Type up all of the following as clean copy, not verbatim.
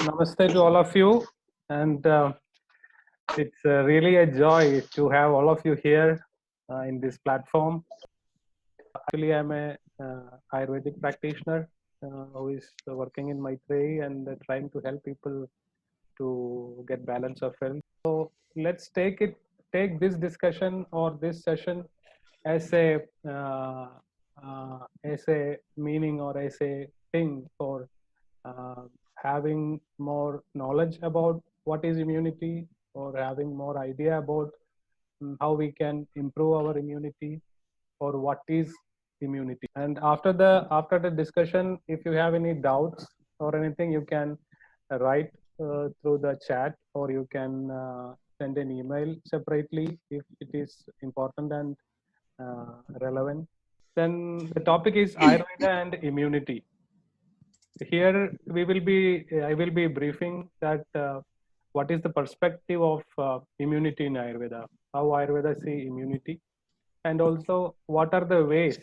Namaste to all of you, and it's really a joy to have all of you here in this platform. Actually, I'm a Ayurvedic practitioner who is working in Maitreyi and trying to help people to get balance of health. So let's take this discussion or this session as a meaning or as a thing for uh, having more knowledge about what is immunity or having more idea about how we can improve our immunity or what is immunity. And after the discussion, if you have any doubts or anything, you can write through the chat, or you can send an email separately if it is important and relevant. Then the topic is Ayurveda and immunity. Here I will be briefing that what is the perspective of immunity in Ayurveda, how Ayurveda see immunity, and also what are the ways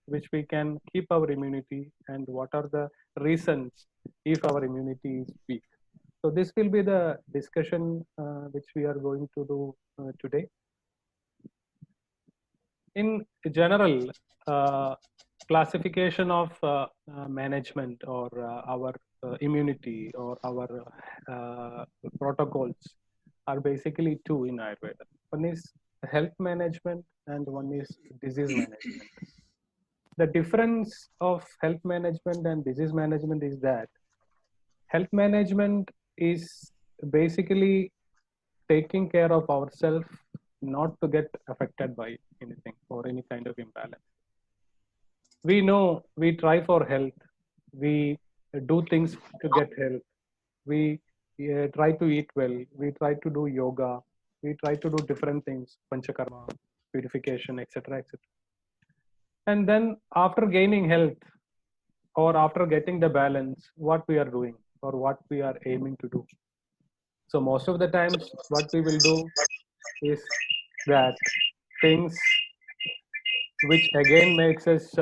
which we can keep our immunity, and what are the reasons if our immunity is weak. So this will be the discussion which we are going to do today. In general, classification of management or our immunity or our protocols are basically two in Ayurveda. One is health management and one is disease management. The difference of health management and disease management is that health management is basically taking care of ourselves not to get affected by anything or any kind of imbalance. We know we try for health, we do things to get health, we try to eat well, we try to do yoga, we try to do different things, panchakarma, purification, etc., etc. And then after gaining health or after getting the balance, what we are doing or what we are aiming to do. So most of the times, what we will do is that things which again makes us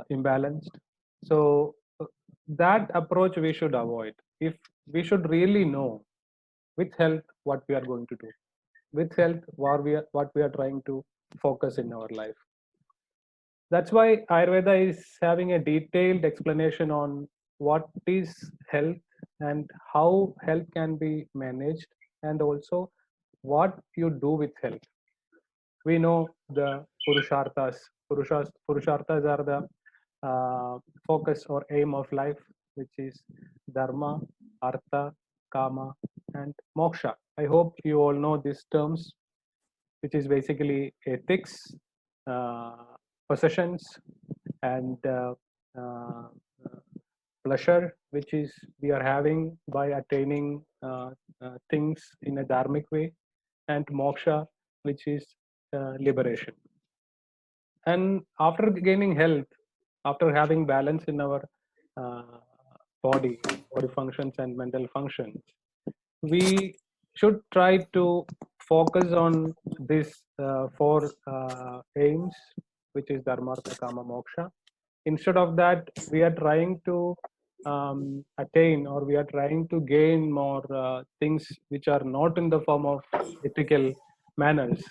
imbalanced. So that approach we should avoid. If we should really know with health what we are going to do, with health what we are trying to focus in our life. That's why Ayurveda is having a detailed explanation on what is health and how health can be managed, and also what you do with health. We know the purusharthas. Purusharthas are the focus or aim of life, which is dharma, artha, kama, and moksha. I hope you all know these terms, which is basically ethics, uh, possessions, and uh, pleasure, which is we are having by attaining things in a dharmic way, and moksha, which is liberation. And after gaining health, after having balance in our uh, body functions and mental functions, we should try to focus on these four aims, which is dharma, artha, kama, moksha. Instead of that, we are trying to attain, or we are trying to gain more things which are not in the form of ethical manners.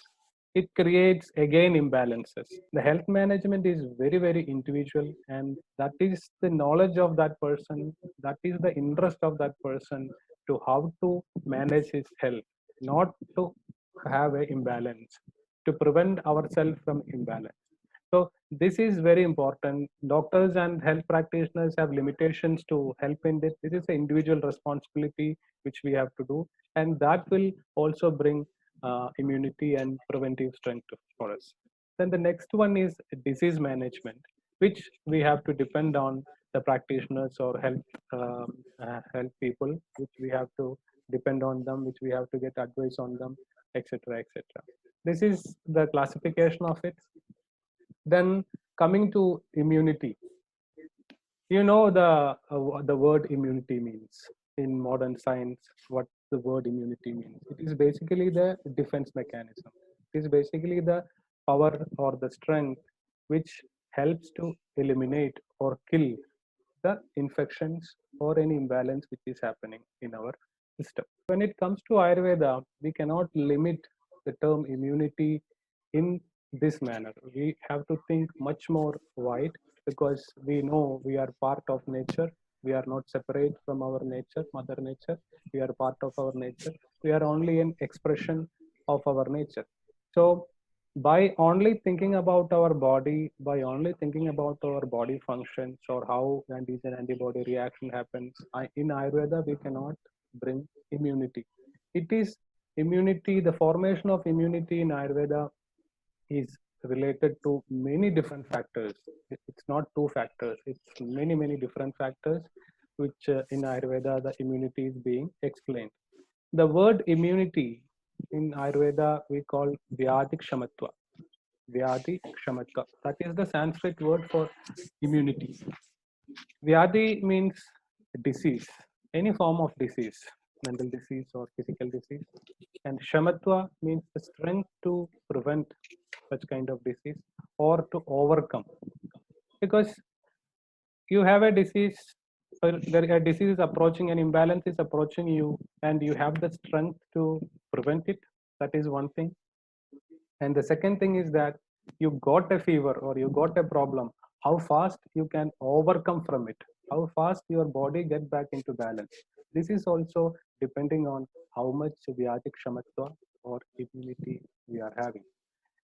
It creates again imbalances. The health management is very, very individual, and that is the knowledge of that person, that is the interest of that person to how to manage his health, not to have an imbalance, to prevent ourselves from imbalance. So this is very important. Doctors and health practitioners have limitations to help in this. This is an individual responsibility which we have to do, and that will also bring immunity and preventive strength for us. Then the next one is disease management, which we have to depend on the practitioners or health people, which we have to depend on them, which we have to get advice on them, etc., etc. This is the classification of it. Then coming to immunity, you know the word immunity means in modern science. What the word immunity means? It is basically the defense mechanism. It is basically the power or the strength which helps to eliminate or kill the infections or any imbalance which is happening in our system. When it comes to Ayurveda, we cannot limit the term immunity in this manner. We have to think much more wide, because we know we are part of nature. We are not separate from our nature, Mother Nature. We are part of our nature. We are only an expression of our nature. So by only thinking about our body, by only thinking about our body functions or how antigen antibody reaction happens, in Ayurveda we cannot bring immunity. It is immunity, the formation of immunity in Ayurveda is related to many different factors. It's not two factors, it's many, many different factors which in Ayurveda the immunity is being explained. The word immunity in Ayurveda we call Vyadhi Kshamatva. Vyadhi Kshamatva. That is the Sanskrit word for immunity. Vyadhi means disease, any form of disease, mental disease or physical disease. And Shamatva means the strength to prevent such kind of disease or to overcome. Because you have a disease, a disease is approaching, an imbalance is approaching you, and you have the strength to prevent it. That is one thing. And the second thing is that you got a fever or you got a problem, how fast you can overcome from it, how fast your body get back into balance. This is also depending on how much Vyadhi Kshamatva or immunity we are having.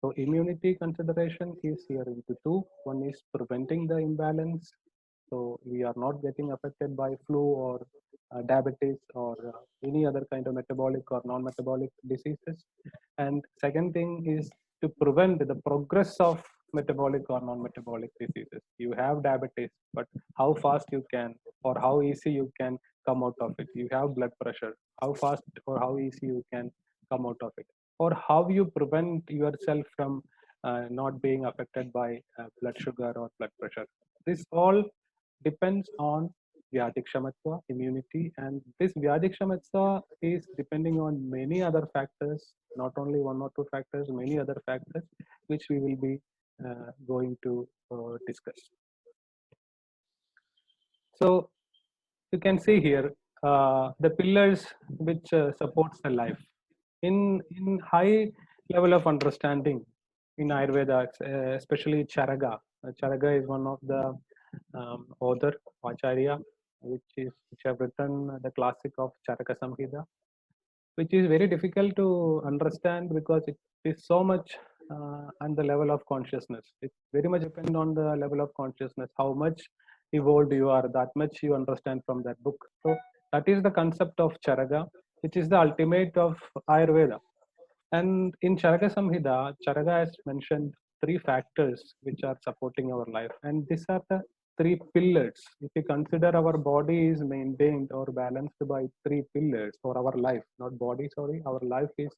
So immunity consideration is here into two. One is preventing the imbalance, so we are not getting affected by flu or diabetes or any other kind of metabolic or non-metabolic diseases. And second thing is to prevent the progress of metabolic or non-metabolic diseases. You have diabetes, but how fast you can or how easy you can come out of it. You have blood pressure, how fast or how easy you can come out of it, or how you prevent yourself from not being affected by blood sugar or blood pressure. This all depends on Vyadhi Kshamatva, immunity, and this Vyadhi Kshamatva is depending on many other factors, not only one or two factors, many other factors, which we will be going to discuss. So you can see here the pillars which supports the life. In high level of understanding in Ayurveda, especially Charaka. Charaka is one of the author, Acharya, which have written the classic of Charaka Samhita, which is very difficult to understand because it is so much on the level of consciousness. It very much depends on the level of consciousness, how much evolved you are, that much you understand from that book. So that is the concept of Charaka, which is the ultimate of Ayurveda. And in Charaka Samhita, Charaka has mentioned three factors which are supporting our life. And these are the three pillars. If you consider our body is maintained or balanced by three pillars, or our life, not body, sorry, our life is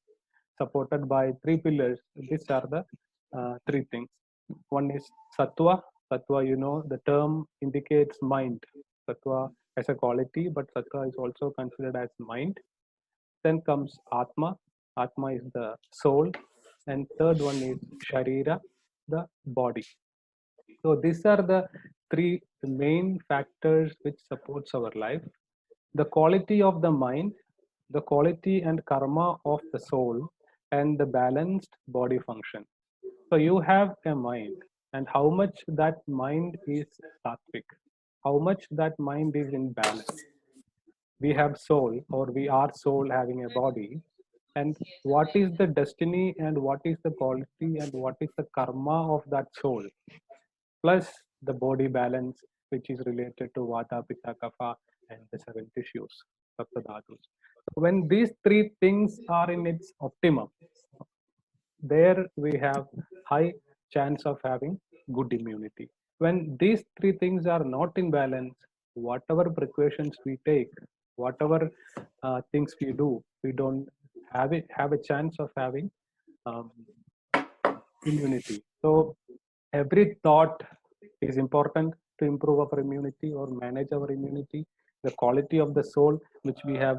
supported by three pillars. These are the three things. One is Sattva. Sattva, you know, the term indicates mind. Sattva as a quality, but Sattva is also considered as mind. Then comes Atma. Atma is the soul. And third one is Sharira, the body. So these are the three main factors which supports our life. The quality of the mind, the quality and karma of the soul, and the balanced body function. So you have a mind, and how much that mind is sattvic, how much that mind is in balance. We have soul, or we are soul having a body, and what is the destiny and what is the quality and what is the karma of that soul, plus the body balance which is related to vata, pitta, kapha, and the seven tissues, saptadhatus. When these three things are in its optimum, there we have high chance of having good immunity. When these three things are not in balance, whatever precautions we take, whatever things we do, we don't have a chance of having um, immunity. So every thought is important to improve our immunity or manage our immunity. The quality of the soul which we have,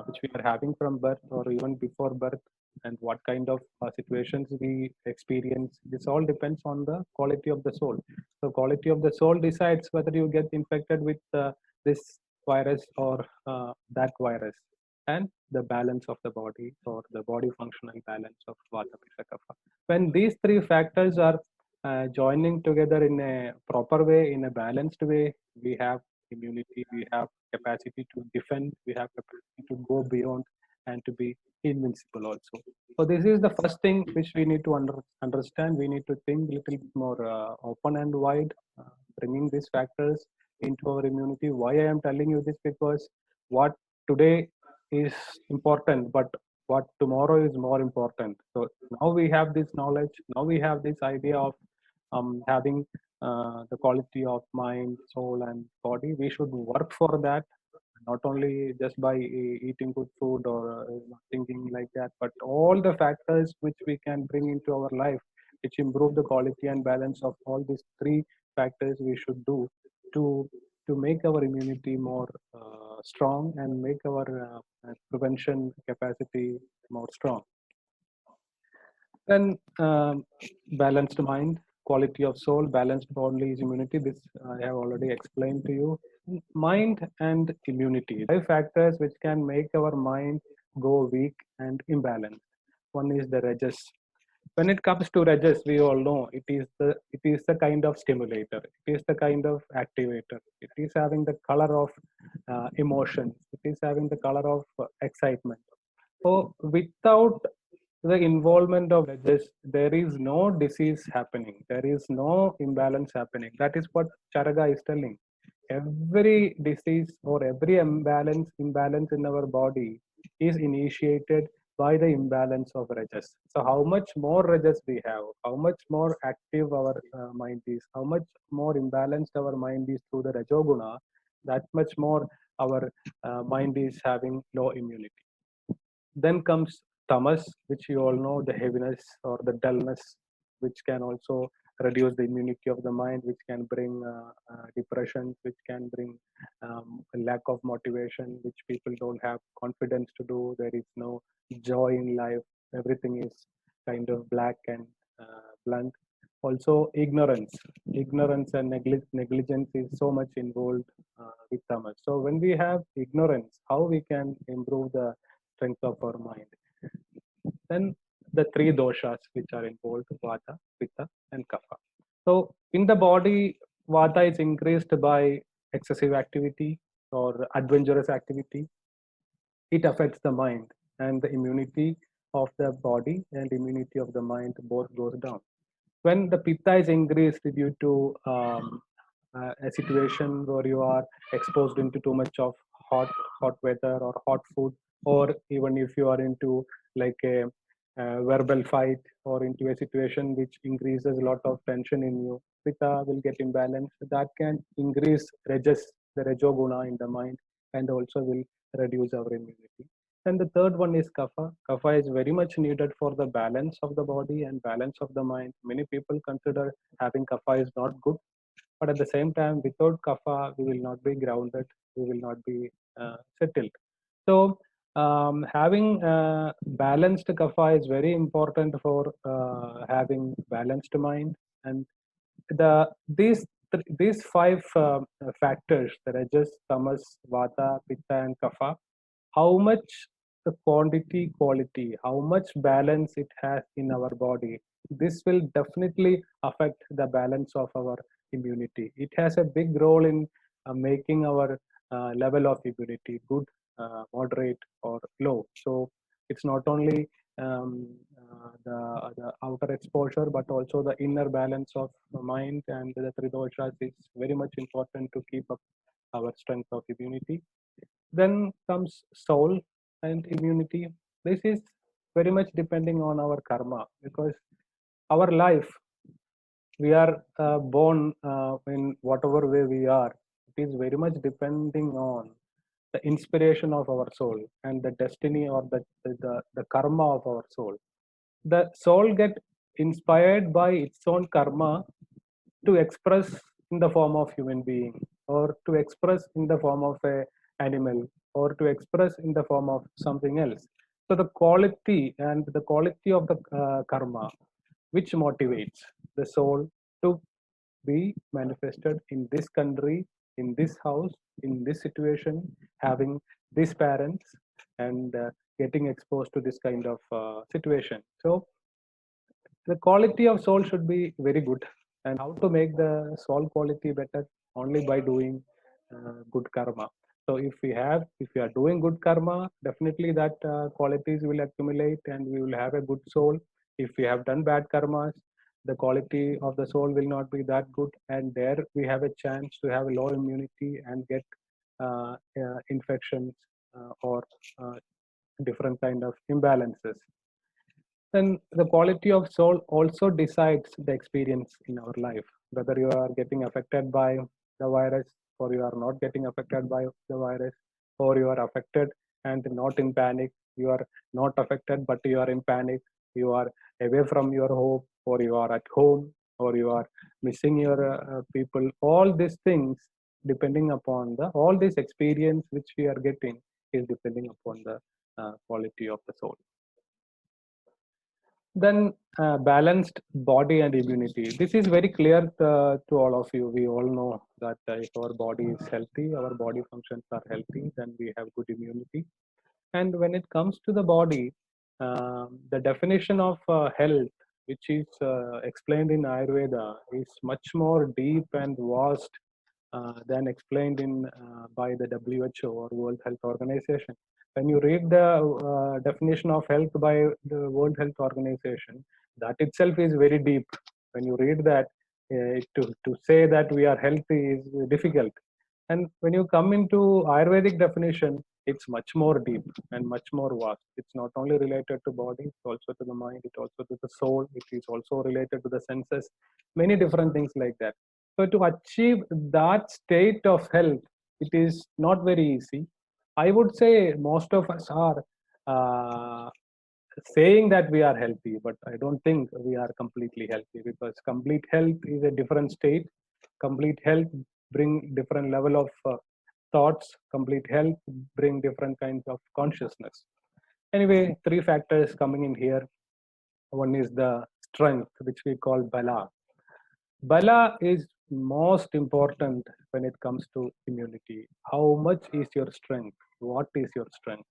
which we are having from birth or even before birth, and what kind of situations we experience. This all depends on the quality of the soul. So quality of the soul decides whether you get infected with this virus or that virus, and the balance of the body or the body functional balance of Vata, Pitta, Kapha. When these three factors are joining together in a proper way, in a balanced way, we have immunity, we have capacity to defend, we have capacity to go beyond and to be invincible also. So this is the first thing which we need to understand. We need to think a little bit more open and wide, bringing these factors into our immunity. Why I am telling you this? Because what today is important, but what tomorrow is more important. So now we have this knowledge. Now we have this idea of having the quality of mind, soul, and body. We should work for that, not only just by eating good food or thinking like that, but all the factors which we can bring into our life, which improve the quality and balance of all these three factors, we should do to to make our immunity more strong and make our prevention capacity more strong. Then balanced mind, quality of soul, balanced body is immunity. This I have already explained to you. Mind and immunity, five factors which can make our mind go weak and imbalanced. One is the rajas. When it comes to rajas, we all know it is the kind of stimulator. It is the kind of activator. It is having the color of emotions. It is having the color of excitement. So without the involvement of judges, there is no disease happening. There is no imbalance happening. That is what Charaga is telling. Every disease or every imbalance in our body is initiated by the imbalance of rajas. So how much more rajas we have, how much more active our mind is, how much more imbalanced our mind is through the rajoguna, that much more our mind is having low immunity. Then comes tamas, which you all know, the heaviness or the dullness, which can also reduce the immunity of the mind, which can bring depression, which can bring a lack of motivation, which people don't have confidence to do. There is no joy in life. Everything is kind of black and blunt. Also, ignorance and negligence is so much involved with tamas. So when we have ignorance, how we can improve the strength of our mind? Then the three doshas which are involved, vata, pitta, and kapha. So in the body, vata is increased by excessive activity or adventurous activity. It affects the mind, and the immunity of the body and immunity of the mind both goes down. When the pitta is increased due to a situation where you are exposed into too much of hot weather or hot food, or even if you are into like a verbal fight or into a situation which increases a lot of tension in you, pitta will get imbalanced. That can increase rajas, the rajoguna in the mind, and also will reduce our immunity. And the third one is kapha. Kapha is very much needed for the balance of the body and balance of the mind. Many people consider having kapha is not good, but at the same time, without kapha, we will not be grounded, we will not be settled. So, having balanced kapha is very important for having balanced mind. And these five factors, the rajas, tamas, vata, pitta, and kapha, how much the quality, how much balance it has in our body, this will definitely affect the balance of our immunity. It has a big role in making our level of immunity good, moderate, or low. So it's not only um, the outer exposure, but also the inner balance of the mind and the three doshas is very much important to keep up our strength of immunity. Then comes soul and immunity. This is very much depending on our karma, because our life, we are born in whatever way we are. It is very much depending on the inspiration of our soul and the destiny or the karma of our soul. The soul get inspired by its own karma to express in the form of human being, or to express in the form of a animal, or to express in the form of something else. So the quality of the karma, which motivates the soul to be manifested in this country, in this house, in this situation, having these parents, and getting exposed to this kind of situation. So the quality of soul should be very good. And how to make the soul quality better? Only by doing good karma. So if we are doing good karma, definitely that qualities will accumulate and we will have a good soul. If we have done bad karmas, the quality of the soul will not be that good, and there we have a chance to have a low immunity and get infections or uh, different kind of imbalances. Then the quality of soul also decides the experience in our life, whether you are getting affected by the virus or you are not getting affected by the virus, or you are affected and not in panic. You are not affected but you are in panic. You are away from your home, or you are at home, or you are missing your people. All these things depending upon the all this experience which we are getting is depending upon the quality of the soul. Then balanced body and immunity. This is very clear to all of you. We all know that if our body is healthy, our body functions are healthy, then we have good immunity. And when it comes to the body, the definition of health, which is explained in Ayurveda, is much more deep and vast than explained in by the WHO or World Health Organization. When you read the definition of health by the World Health Organization, that itself is very deep. When you read that, to say that we are healthy is difficult. And when you come into Ayurvedic definition, it's much more deep and much more vast. It's not only related to body, it's also to the mind, it's also to the soul, it is also related to the senses, many different things like that. So to achieve that state of health, it is not very easy. I would say most of us are uh, saying that we are healthy, but I don't think we are completely healthy, because complete health is a different state. Complete health bring different level of thoughts. Complete health bring different kinds of consciousness. Anyway, three factors coming in here. One is the strength, which we call bala. Bala is most important when it comes to immunity. How much is your strength? What is your strength?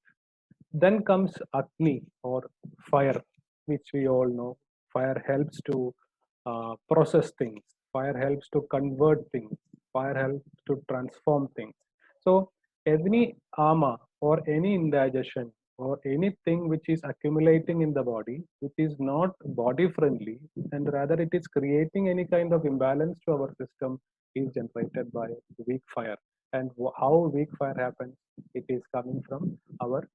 Then comes Agni, or fire, which we all know. Fire helps to process things. Fire helps to convert things. Fire helps to transform things. So any ama or any indigestion or anything which is accumulating in the body, which is not body friendly, and rather it is creating any kind of imbalance to our system, is generated by weak fire. And how weak fire happens? It is coming from our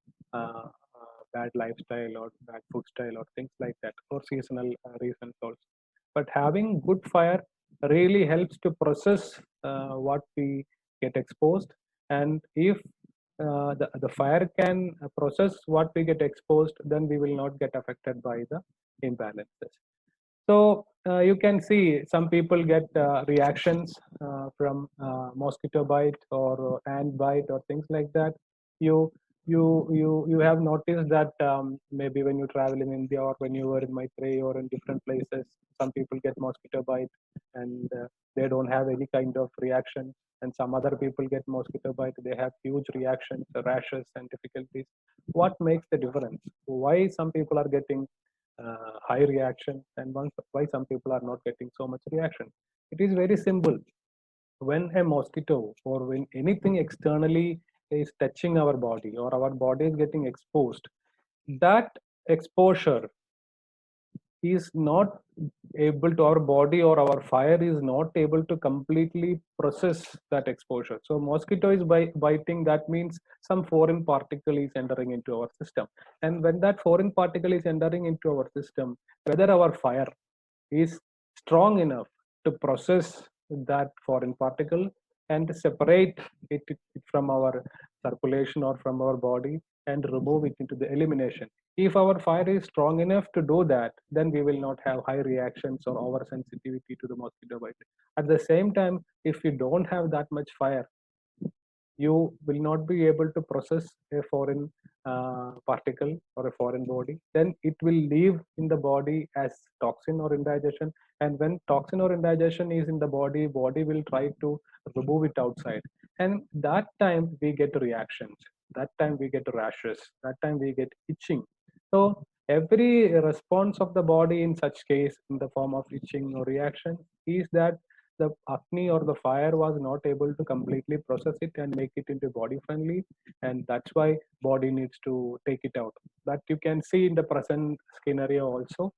bad lifestyle or bad food style or things like that, or seasonal reasons also. But having good fire really helps to process what we get exposed. And if the fire can process what we get exposed, then we will not get affected by the imbalances. So you can see some people get reactions from mosquito bite or ant bite or things like that. You you have noticed that maybe when you travel in India or when you were in Maitrey or in different places, some people get mosquito bite and they don't have any kind of reaction. And some other people get mosquito bite, they have huge reactions, rashes, and difficulties. What makes the difference? Why some people are getting high reaction and why some people are not getting so much reaction? It is very simple. When a mosquito or when anything externally is touching our body or our body is getting exposed, that exposure is not able to, our body or our fire is not able to completely process that exposure. So mosquito is biting, that means some foreign particle is entering into our system. And when that foreign particle is entering into our system, whether our fire is strong enough to process that foreign particle and separate it from our circulation or from our body and remove it into the elimination. If our fire is strong enough to do that, then we will not have high reactions or oversensitivity to the mosquito bite. At the same time, if we don't have that much fire, you will not be able to process a foreign particle or a foreign body. Then it will leave in the body as toxin or indigestion. And when toxin or indigestion is in the body, body will try to remove it outside. And that time we get reactions. That time we get rashes. That time we get itching. So every response of the body in such case in the form of itching or reaction is that the Agni or the fire was not able to completely process it and make it into body friendly, and that's why body needs to take it out. That you can see in the present scenario also,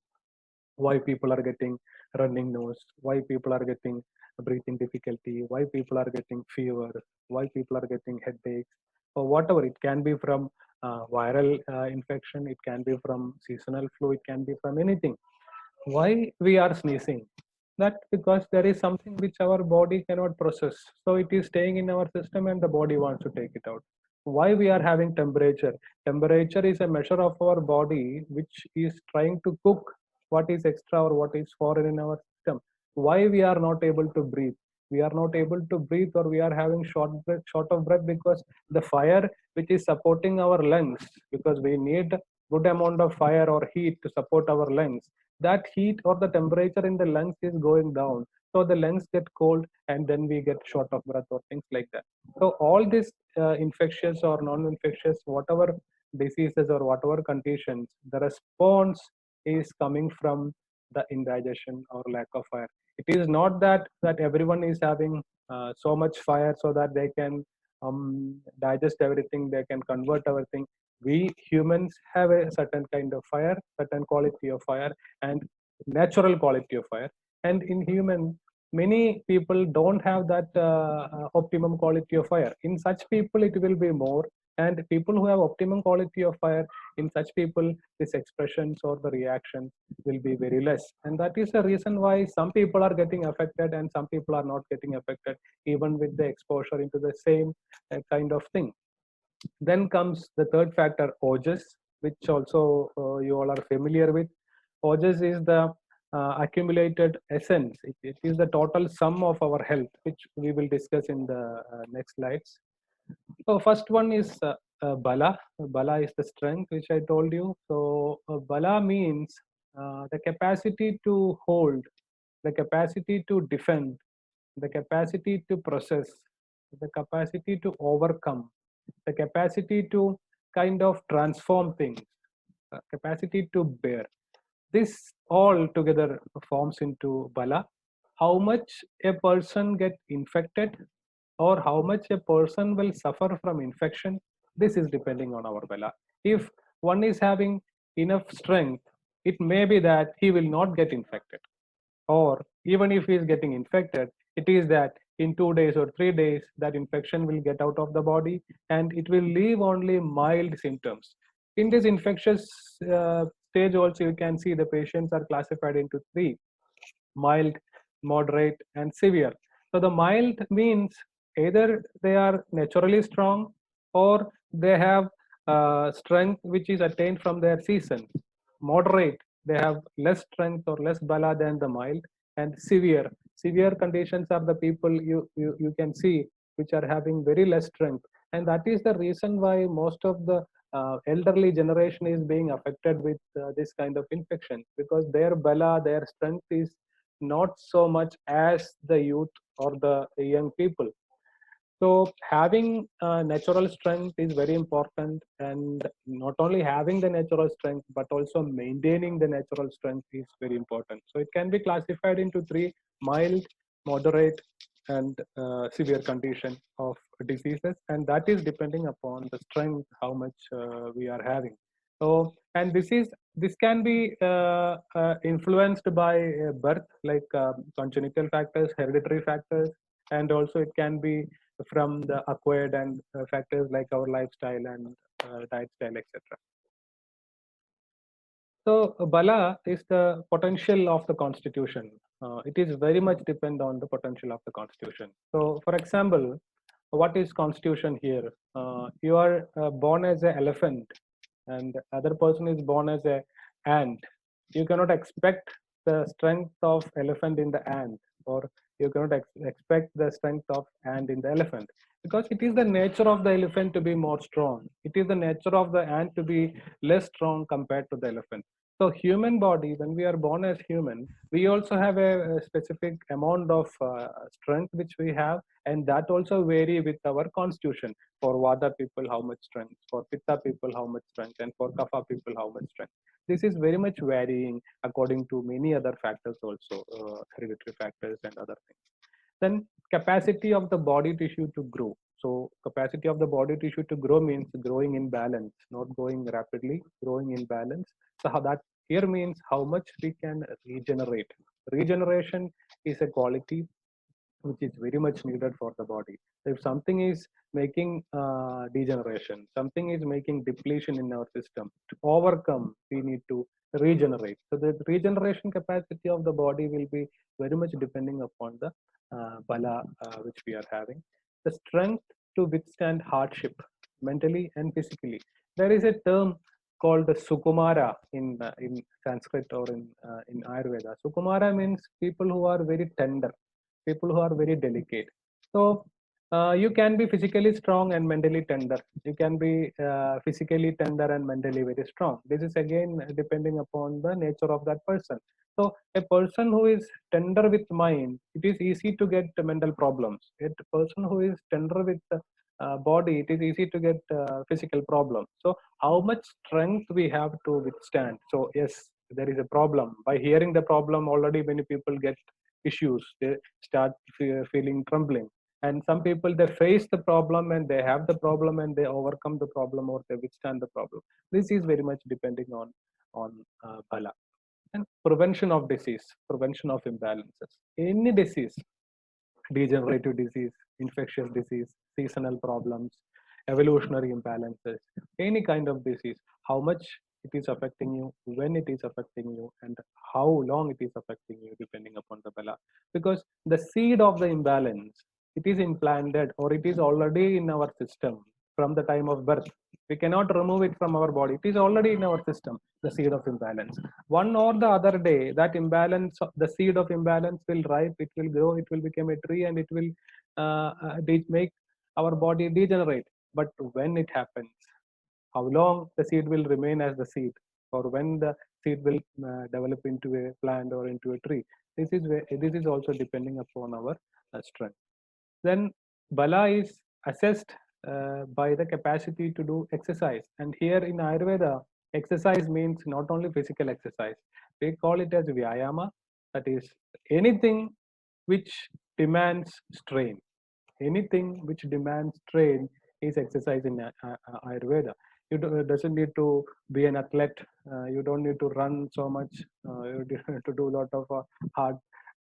why people are getting running nose, why people are getting breathing difficulty, why people are getting fever, why people are getting headaches, or whatever. It can be from viral infection, it can be from seasonal flu, it can be from anything. Why we are sneezing? That because there is something which our body cannot process, so it is staying in our system and the body wants to take it out. Why we are having temperature? Temperature is a measure of our body which is trying to cook what is extra or what is foreign in our system. Why we are not able to breathe? We are not able to breathe, or we are having short of breath, because the fire which is supporting our lungs, because we need good amount of fire or heat to support our lungs, that heat or the temperature in the lungs is going down, so the lungs get cold and then we get short of breath or things like that. So all these infectious or non-infectious, whatever diseases or whatever conditions, the response is coming from the indigestion or lack of fire. It is not that everyone is having so much fire so that they can digest everything, they can convert everything. We humans have a certain kind of fire, certain quality of fire, and natural quality of fire. And in human, many people don't have that optimum quality of fire. In such people it will be more, and people who have optimum quality of fire, in such people these expressions or the reaction will be very less. And that is the reason why some people are getting affected and some people are not getting affected, even with the exposure into the same kind of thing. Then comes the third factor, ojas, which also you all are familiar with. Ojas is the accumulated essence. It is the total sum of our health, which we will discuss in the next slides. So first one is bala. Bala is the strength, which I told you. So bala means the capacity to hold, the capacity to defend, the capacity to process, the capacity to overcome, the capacity to kind of transform things, capacity to bear. This all together forms into bala. How much a person get infected or how much a person will suffer from infection, this is depending on our bala. If one is having enough strength, it may be that he will not get infected, or even if he is getting infected, it is that in 2 days or 3 days that infection will get out of the body and it will leave only mild symptoms. In this infectious stage also, you can see the patients are classified into three: mild, moderate, and severe. So the mild means either they are naturally strong or they have strength which is attained from their season. Moderate, they have less strength or less bala than the mild. And severe, severe conditions are the people you can see which are having very less strength. And that is the reason why most of the elderly generation is being affected with this kind of infection, because their bala, their strength is not so much as the youth or the young people. So having natural strength is very important, and not only having the natural strength but also maintaining the natural strength is very important. So it can be classified into three: mild, moderate, and severe condition of diseases, and that is depending upon the strength how much we are having. So, and this can be influenced by birth, like congenital factors, hereditary factors, and also it can be from the acquired and factors like our lifestyle and diet style, etc. So bala is the potential of the constitution. It is very much depend on the potential of the constitution. So for example, what is constitution here? You are born as an elephant and other person is born as a ant. You cannot expect the strength of elephant in the ant, or you cannot expect the strength of ant in the elephant. because it is the nature of the elephant to be more strong. It is the nature of the ant to be less strong compared to the elephant. So human body, when we are born as human, we also have a specific amount of strength which we have, and that also vary with our constitution. For Vata people, how much strength? For Pitta people, how much strength? And for Kapha people, how much strength? This is very much varying according to many other factors also, hereditary factors and other things. Then capacity of the body tissue to grow. So capacity of the body tissue to grow means growing in balance, not growing rapidly, growing in balance. So how that here means how much we can regenerate. Regeneration is a quality which is very much needed for the body. If something is making degeneration, something is making depletion in our system, to overcome, we need to regenerate. So the regeneration capacity of the body will be very much depending upon the bala which we are having. The strength to withstand hardship, mentally and physically. There is a term called the Sukumara in Sanskrit or in Ayurveda. Sukumara means people who are very tender, people who are very delicate. So you can be physically strong and mentally tender. You can be physically tender and mentally very strong. This is again depending upon the nature of that person. So a person who is tender with mind, it is easy to get mental problems. A person who is tender with body, it is easy to get physical problems. So how much strength we have to withstand? So yes, there is a problem. By hearing the problem, already many people get issues. They start feeling trembling. And some people, they face the problem and they have the problem and they overcome the problem or they withstand the problem. This is very much depending on bala. And prevention of disease, prevention of imbalances. Any disease, degenerative disease, infectious disease, seasonal problems, evolutionary imbalances, any kind of disease, how much it is affecting you, when it is affecting you, and how long it is affecting you, depending upon the bala. Because the seed of the imbalance, it is implanted or it is already in our system from the time of birth. We cannot remove it from our body. It is already in our system, the seed of imbalance. One or the other day, that imbalance, the seed of imbalance will ripe, it will grow, it will become a tree, and it will make our body degenerate. But when it happens, how long the seed will remain as the seed, or when the seed will develop into a plant or into a tree, this is also depending upon our strength. Then bala is assessed by the capacity to do exercise. And here in Ayurveda, exercise means not only physical exercise. We call it as vyayama, that is anything which demands strain. Anything which demands strain is exercise in Ayurveda. You doesn't need to be an athlete. You don't need to run so much. You need to do a lot of hard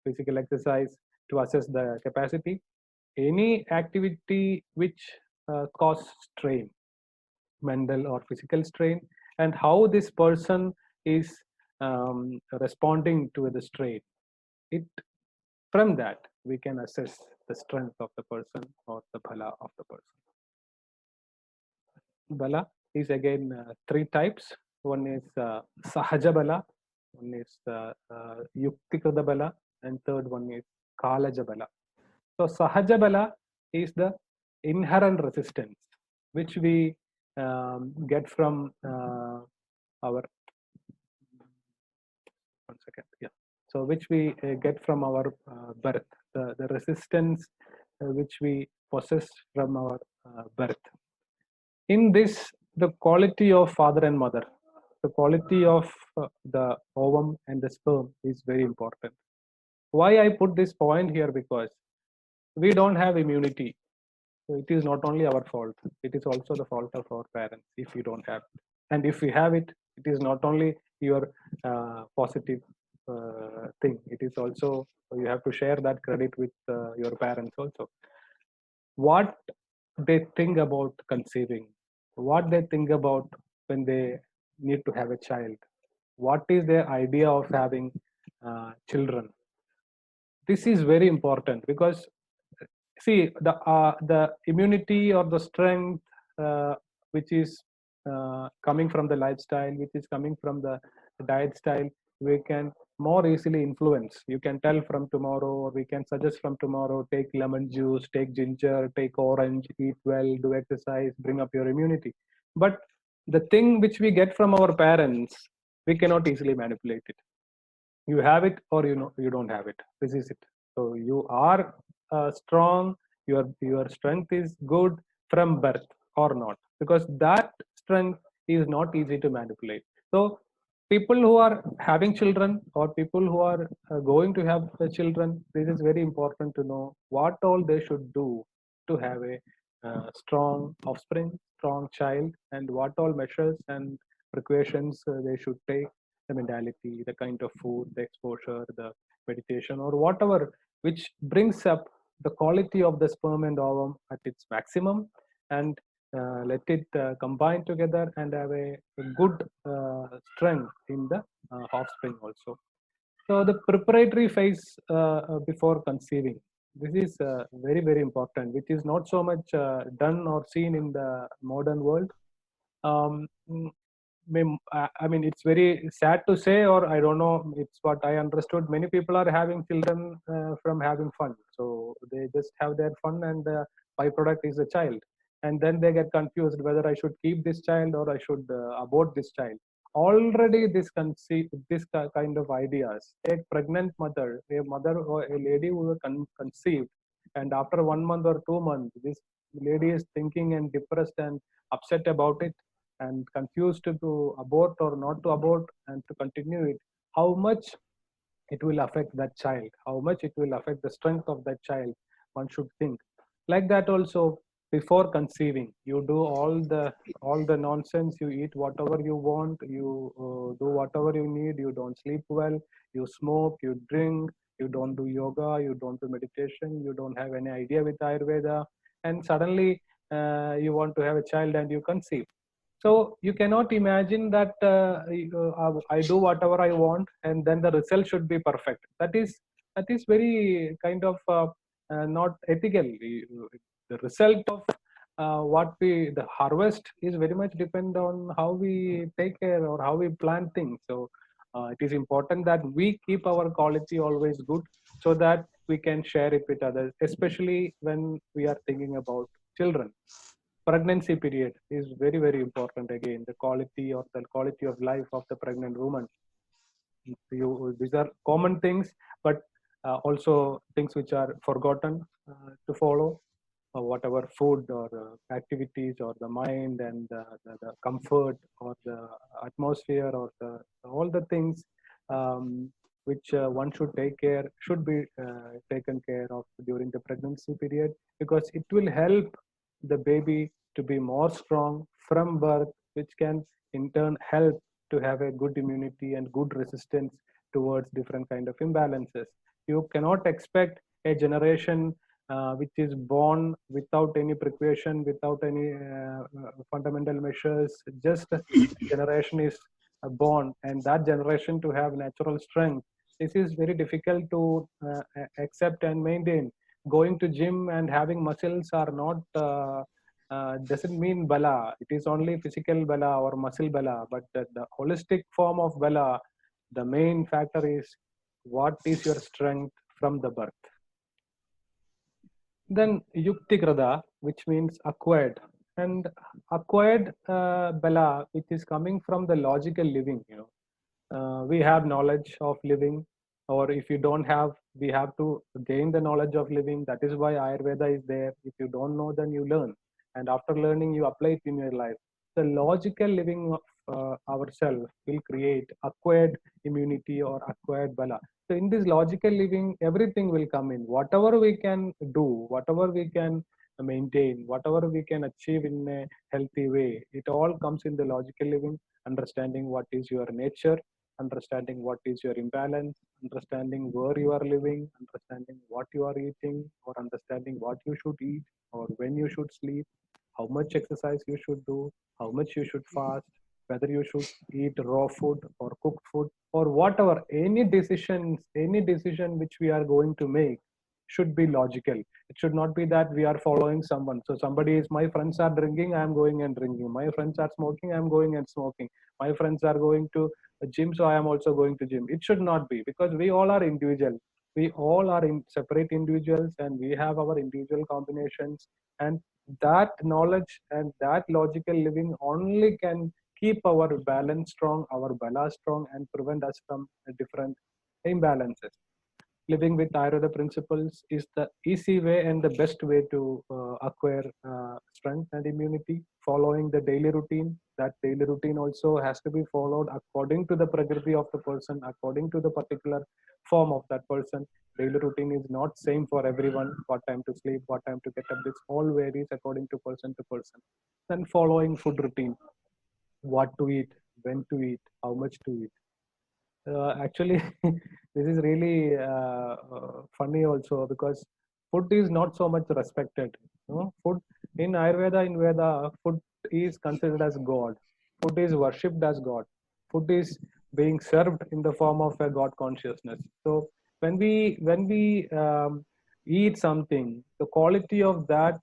physical exercise to assess the capacity. Any activity which causes strain, mental or physical strain, and how this person is responding to the strain. It From that we can assess the strength of the person or the bala of the person. Bala is again three types. One is sahaja bala, one is yuktikrita bala, and third one is kalaja bala. So sahaja bala is the inherent resistance which we get from our one second, yeah. So which we get from our birth, the resistance which we possess from our birth. In this, the quality of father and mother, the quality of the ovum and the sperm is very important. Why I put this point here? Because we don't have immunity. So it is not only our fault, it is also the fault of our parents if you don't have it. And if we have it, it is not only your positive thing, it is also, you have to share that credit with your parents also. What they think about conceiving, what they think about when they need to have a child, what is their idea of having children. This is very important because see the immunity or the strength which is coming from the lifestyle, which is coming from the diet style, we can more easily influence. You can tell from tomorrow, or we can suggest from tomorrow, take lemon juice, take ginger, take orange, eat well, do exercise, bring up your immunity. But the thing which we get from our parents, we cannot easily manipulate it. You have it, or you know you don't have it. This is it. So you are strong, your strength is good from birth or not, because that strength is not easy to manipulate. So people who are having children, or people who are going to have children, this is very important to know what all they should do to have a strong offspring, strong child, and what all measures and precautions they should take, the mentality, the kind of food, the exposure, the meditation, or whatever, which brings up the quality of the sperm and ovum at its maximum, and let it combine together and have a good strength in the offspring also. So the preparatory phase before conceiving, this is very, very important, which is not so much done or seen in the modern world. um, mm, I mean, it's very sad to say, or I don't know, it's what I understood. Many people are having children from having fun. So they just have their fun, and the byproduct is a child. And then they get confused whether I should keep this child or I should abort this child. Already, this kind of ideas. A pregnant mother or a lady who was conceived, and after 1 month or 2 months, this lady is thinking and depressed and upset about it, and confused to abort or not to abort and to continue it, how much it will affect that child, how much it will affect the strength of that child, one should think. Like that also, before conceiving, you do all the nonsense, you eat whatever you want, you do whatever you need, you don't sleep well, you smoke, you drink, you don't do yoga, you don't do meditation, you don't have any idea with Ayurveda, and suddenly you want to have a child and you conceive. So you cannot imagine that I do whatever I want and then the result should be perfect. That is very kind of not ethical. The result of the harvest is very much depend on how we take care or how we plan things. So it is important that we keep our quality always good, so that we can share it with others, especially when we are thinking about children. Pregnancy period is very, very important. Again, the quality of life of the pregnant woman, these are common things, but also things which are forgotten to follow. Whatever food or activities or the mind and the comfort or the atmosphere or all the things which one should take care, should be taken care of during the pregnancy period, because it will help the baby to be more strong from birth, which can in turn help to have a good immunity and good resistance towards different kind of imbalances. You cannot expect a generation which is born without any precaution, without any fundamental measures. Just a generation is born, and that generation to have natural strength. This is very difficult to accept and maintain. Going to gym and having muscles are not doesn't mean bala. It is only physical bala or muscle bala, but the holistic form of bala, the main factor is what is your strength from the birth. Then yuktigrada, which means acquired, and acquired bala, which is coming from the logical living. We have knowledge of living, or if you don't have, we have to gain the knowledge of living. That is why Ayurveda is there. If you don't know, then you learn, and after learning, you apply it in your life. The logical living of ourselves will create acquired immunity or acquired bala. So in this logical living, everything will come in. Whatever we can do, whatever we can maintain, whatever we can achieve in a healthy way, it all comes in the logical living. Understanding what is your nature, understanding what is your imbalance, understanding where you are living, understanding what you are eating, or understanding what you should eat, or when you should sleep, how much exercise you should do, how much you should fast, whether you should eat raw food or cooked food, or whatever. Any decision which we are going to make should be logical. It should not be that we are following someone. So somebody is, my friends are drinking, I am going and drinking. My friends are smoking, I am going and smoking. My friends are going to gym, so I am also going to gym. It should not be, because we all are individual. We all are in separate individuals, and we have our individual combinations. And that knowledge and that logical living only can keep our balance strong, our bala strong, and prevent us from different imbalances. Living with Ayurveda principles is the easy way and the best way to acquire strength and immunity. Following the daily routine, that daily routine also has to be followed according to the prakriti of the person, according to the particular form of that person. Daily routine is not same for everyone. What time to sleep, what time to get up, this all varies according to person to person. Then following food routine, what to eat, when to eat, how much to eat. Actually, this is really funny also, because food is not so much respected. You know, food in Ayurveda, in Veda, food is considered as God. Food is worshipped as God. Food is being served in the form of a God consciousness. So when we eat something, the quality of that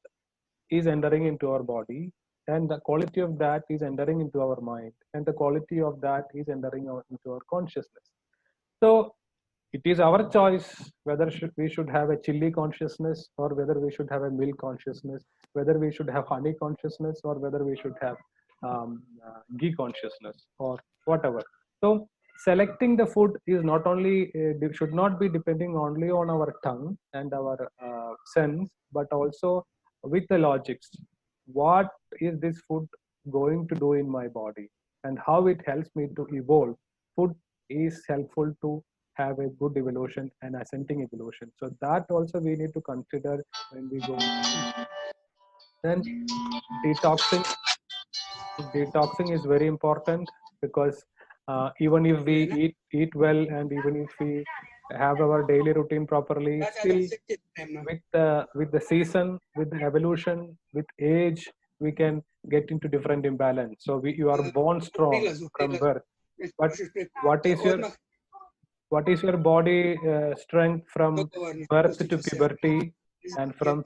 is entering into our body, and the quality of that is entering into our mind, and the quality of that is entering into our consciousness. So it is our choice whether we should have a chili consciousness, or whether we should have a milk consciousness, whether we should have honey consciousness, or whether we should have ghee consciousness, or whatever. So selecting the food is not only should not be depending only on our tongue and our sense, but also with the logics. What is this food going to do in my body, and how it helps me to evolve? Food is helpful to have a good evolution and ascending evolution. So that also we need to consider when we go. Then detoxing. Detoxing is very important, because even if we eat well, and even if we have our daily routine properly, still with the season, with the evolution, with age, we can get into different imbalance. So you are born strong from birth, but what is your what is your body strength from birth to puberty, and from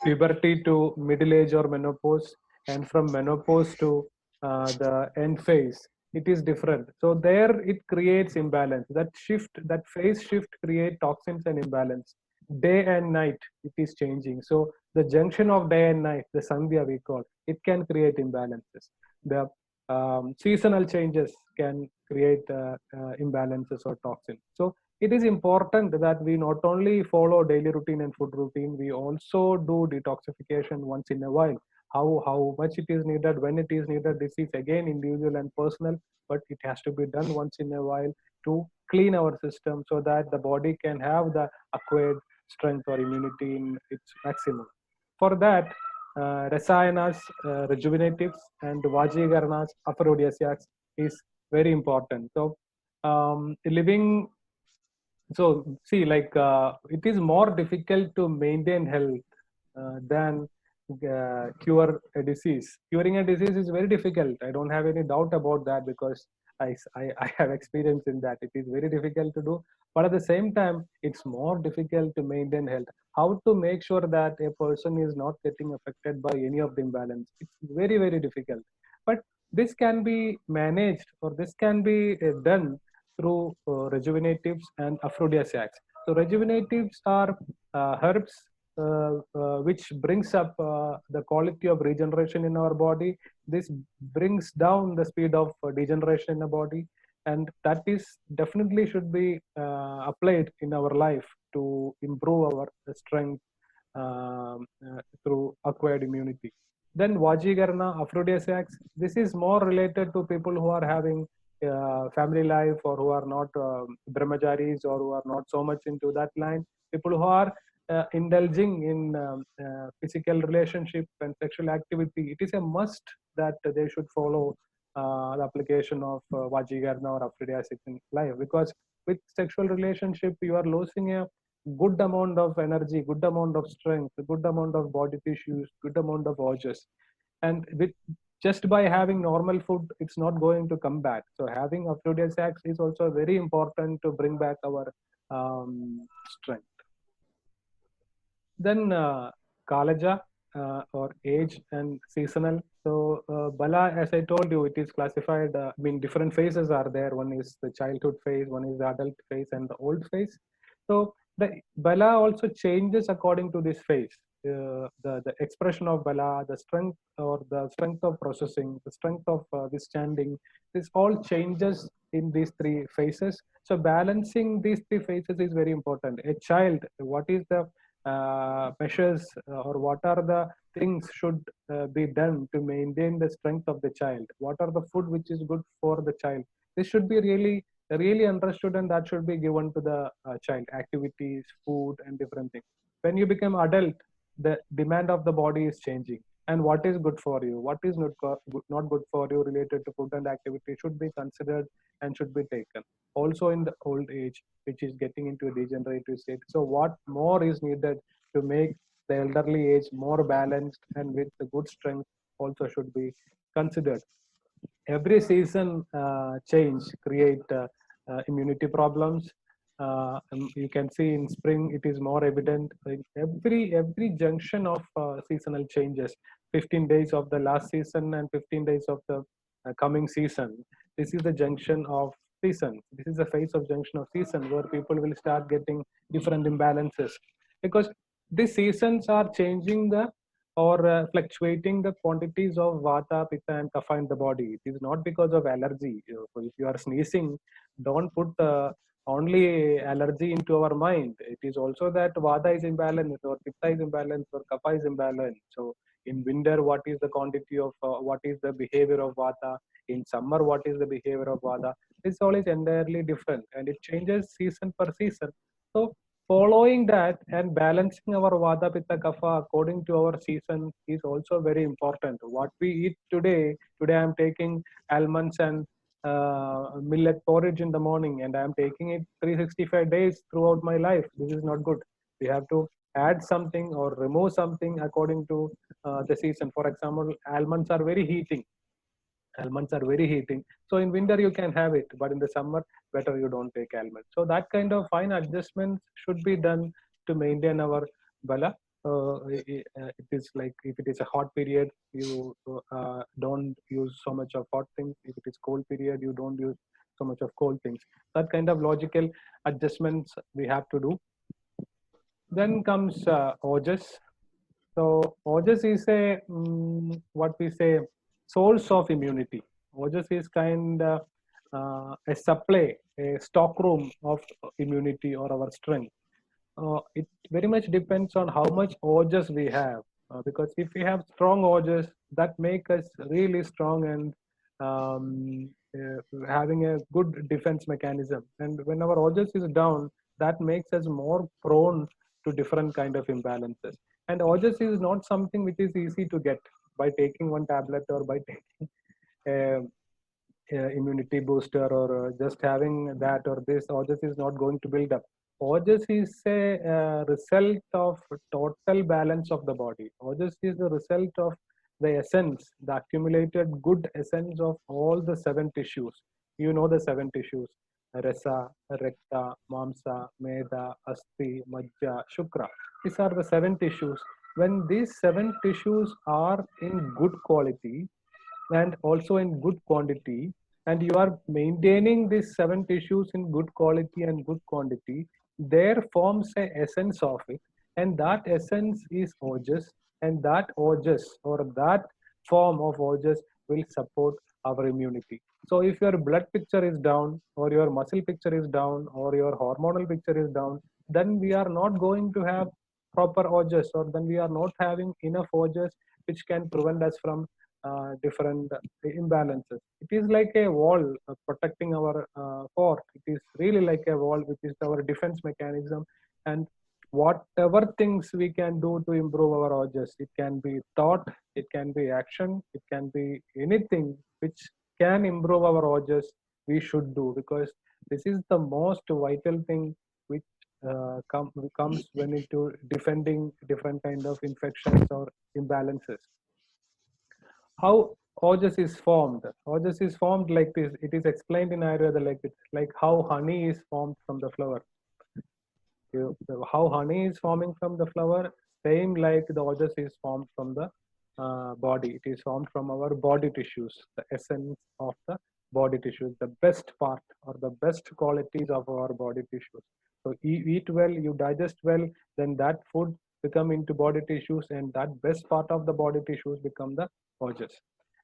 puberty to middle age or menopause, and from menopause to the end phase? It is different. So there it creates imbalance. That shift, that phase shift, create toxins and imbalance. Day and night it is changing. So the junction of day and night, the sandhya we call, it can create imbalances. The seasonal changes can create imbalances or toxins. So it is important that we not only follow daily routine and food routine, we also do detoxification once in a while. How much it is needed, when it is needed, this is again individual and personal, but it has to be done once in a while to clean our system, so that the body can have the acquired strength or immunity in its maximum. For that, Rasayanas, rejuvenatives, and Vajigarnas, aphrodisiacs, is very important. So, living, so see, like it is more difficult to maintain health than cure a disease. Curing a disease is very difficult. I don't have any doubt about that, because I have experience in that. It is very difficult to do, but at the same time, it's more difficult to maintain health. How to make sure that a person is not getting affected by any of the imbalance? It's very, very difficult. But this can be managed, or this can be done through rejuvenatives and aphrodisiacs. So rejuvenatives are herbs which brings up the quality of regeneration in our body. This brings down the speed of degeneration in the body, and that is definitely should be applied in our life to improve our strength through acquired immunity. Then Vajigarna, aphrodisiacs, this is more related to people who are having family life, or who are not brahmacharis, or who are not so much into that line. People who are indulging in physical relationship and sexual activity, it is a must that they should follow the application of Vajigarna or aphrodisiacs in life, because with sexual relationship you are losing a good amount of energy, good amount of strength, good amount of body tissues, good amount of urges, and with just by having normal food, it's not going to come back. So having aphrodisiacs is also very important to bring back our strength. Then Kalaja. or age and seasonal. So Bala, as I told you, it is classified. I mean, different phases are there. One is the childhood phase, one is the adult phase, and the old phase. So the Bala also changes according to this phase. The expression of Bala, the strength or the strength of processing, the strength of withstanding, this all changes in these three phases. So balancing these three phases is very important. A child, what is the measures or what are the things should be done to maintain the strength of the child? What are the food which is good for the child? This should be really understood, and that should be given to the child. Activities, food, and different things. When you become adult, the demand of the body is changing, and what is good for you, what is not good for you related to food and activity should be considered and should be taken. Also in the old age, which is getting into a degenerative state. So what more is needed to make the elderly age more balanced and with the good strength also should be considered. Every season change create immunity problems. You can see in spring it is more evident. Like every junction of seasonal changes, 15 days of the last season and 15 days of the coming season. This is the junction of season. This is the phase of junction of season where people will start getting different imbalances, because these seasons are changing the or fluctuating the quantities of vata, pitta, and kapha in the body. It is not because of allergy. If you are sneezing, don't put only allergy into our mind. It is also that vata is imbalanced, or pitta is imbalanced, or kapha is imbalanced. So in winter, what is the quantity of what is the behavior of vata? In summer, what is the behavior of vata? This all is entirely different, and it changes season per season. So following that and balancing our vata pitta kapha according to our season is also very important. What we eat today I'm taking almonds and millet porridge in the morning, and I'm taking it 365 days throughout my life. This is not good. We have to add something or remove something according to the season. For example, almonds are very heating. Almonds are very heating. So in winter you can have it, but in the summer, better you don't take almonds. So that kind of fine adjustments should be done to maintain our bala. It is like if it is a hot period, you don't use so much of hot things. If it is cold period, you don't use so much of cold things. That kind of logical adjustments we have to do. Then comes ojas. So ojas is a what we say source of immunity. Ojas is kind of a supply, a stockroom of immunity or our strength. It very much depends on how much ojas we have. Because if we have strong ojas, that make us really strong and having a good defense mechanism. And when our ojas is down, that makes us more prone to different kind of imbalances. And ojas is not something which is easy to get by taking one tablet or by taking a, immunity booster or just having that or this. Ojas is not going to build up. Ojas is a result of total balance of the body. Ojas is the result of the essence, the accumulated good essence of all the seven tissues. You know the seven tissues: rasa, rekta, mamsa, meda, asti, majja, shukra. These are the seven tissues. When these seven tissues are in good quality and also in good quantity, and you are maintaining these seven tissues in good quality and good quantity, there forms a essence of it, and that essence is ojas, and that ojas or that form of ojas will support our immunity. So if your blood picture is down or your muscle picture is down or your hormonal picture is down, then we are not going to have proper ojas, or then we are not having enough ojas which can prevent us from different imbalances. It is like a wall protecting our fort. It is really like a wall, which is our defense mechanism. And whatever things we can do to improve our ojas, it can be thought, it can be action, it can be anything which can improve our ojas, we should do, because this is the most vital thing which comes when into defending different kind of infections or imbalances. How ojas is formed? Ojas is formed like this. It is explained in Ayurveda like this, like how honey is formed from the flower. How honey is forming from the flower, same like the ojas is formed from the body. It is formed from our body tissues, the essence of the body tissues, the best part or the best qualities of our body tissues. So eat well, you digest well, then that food become into body tissues, and that best part of the body tissues become the ojas.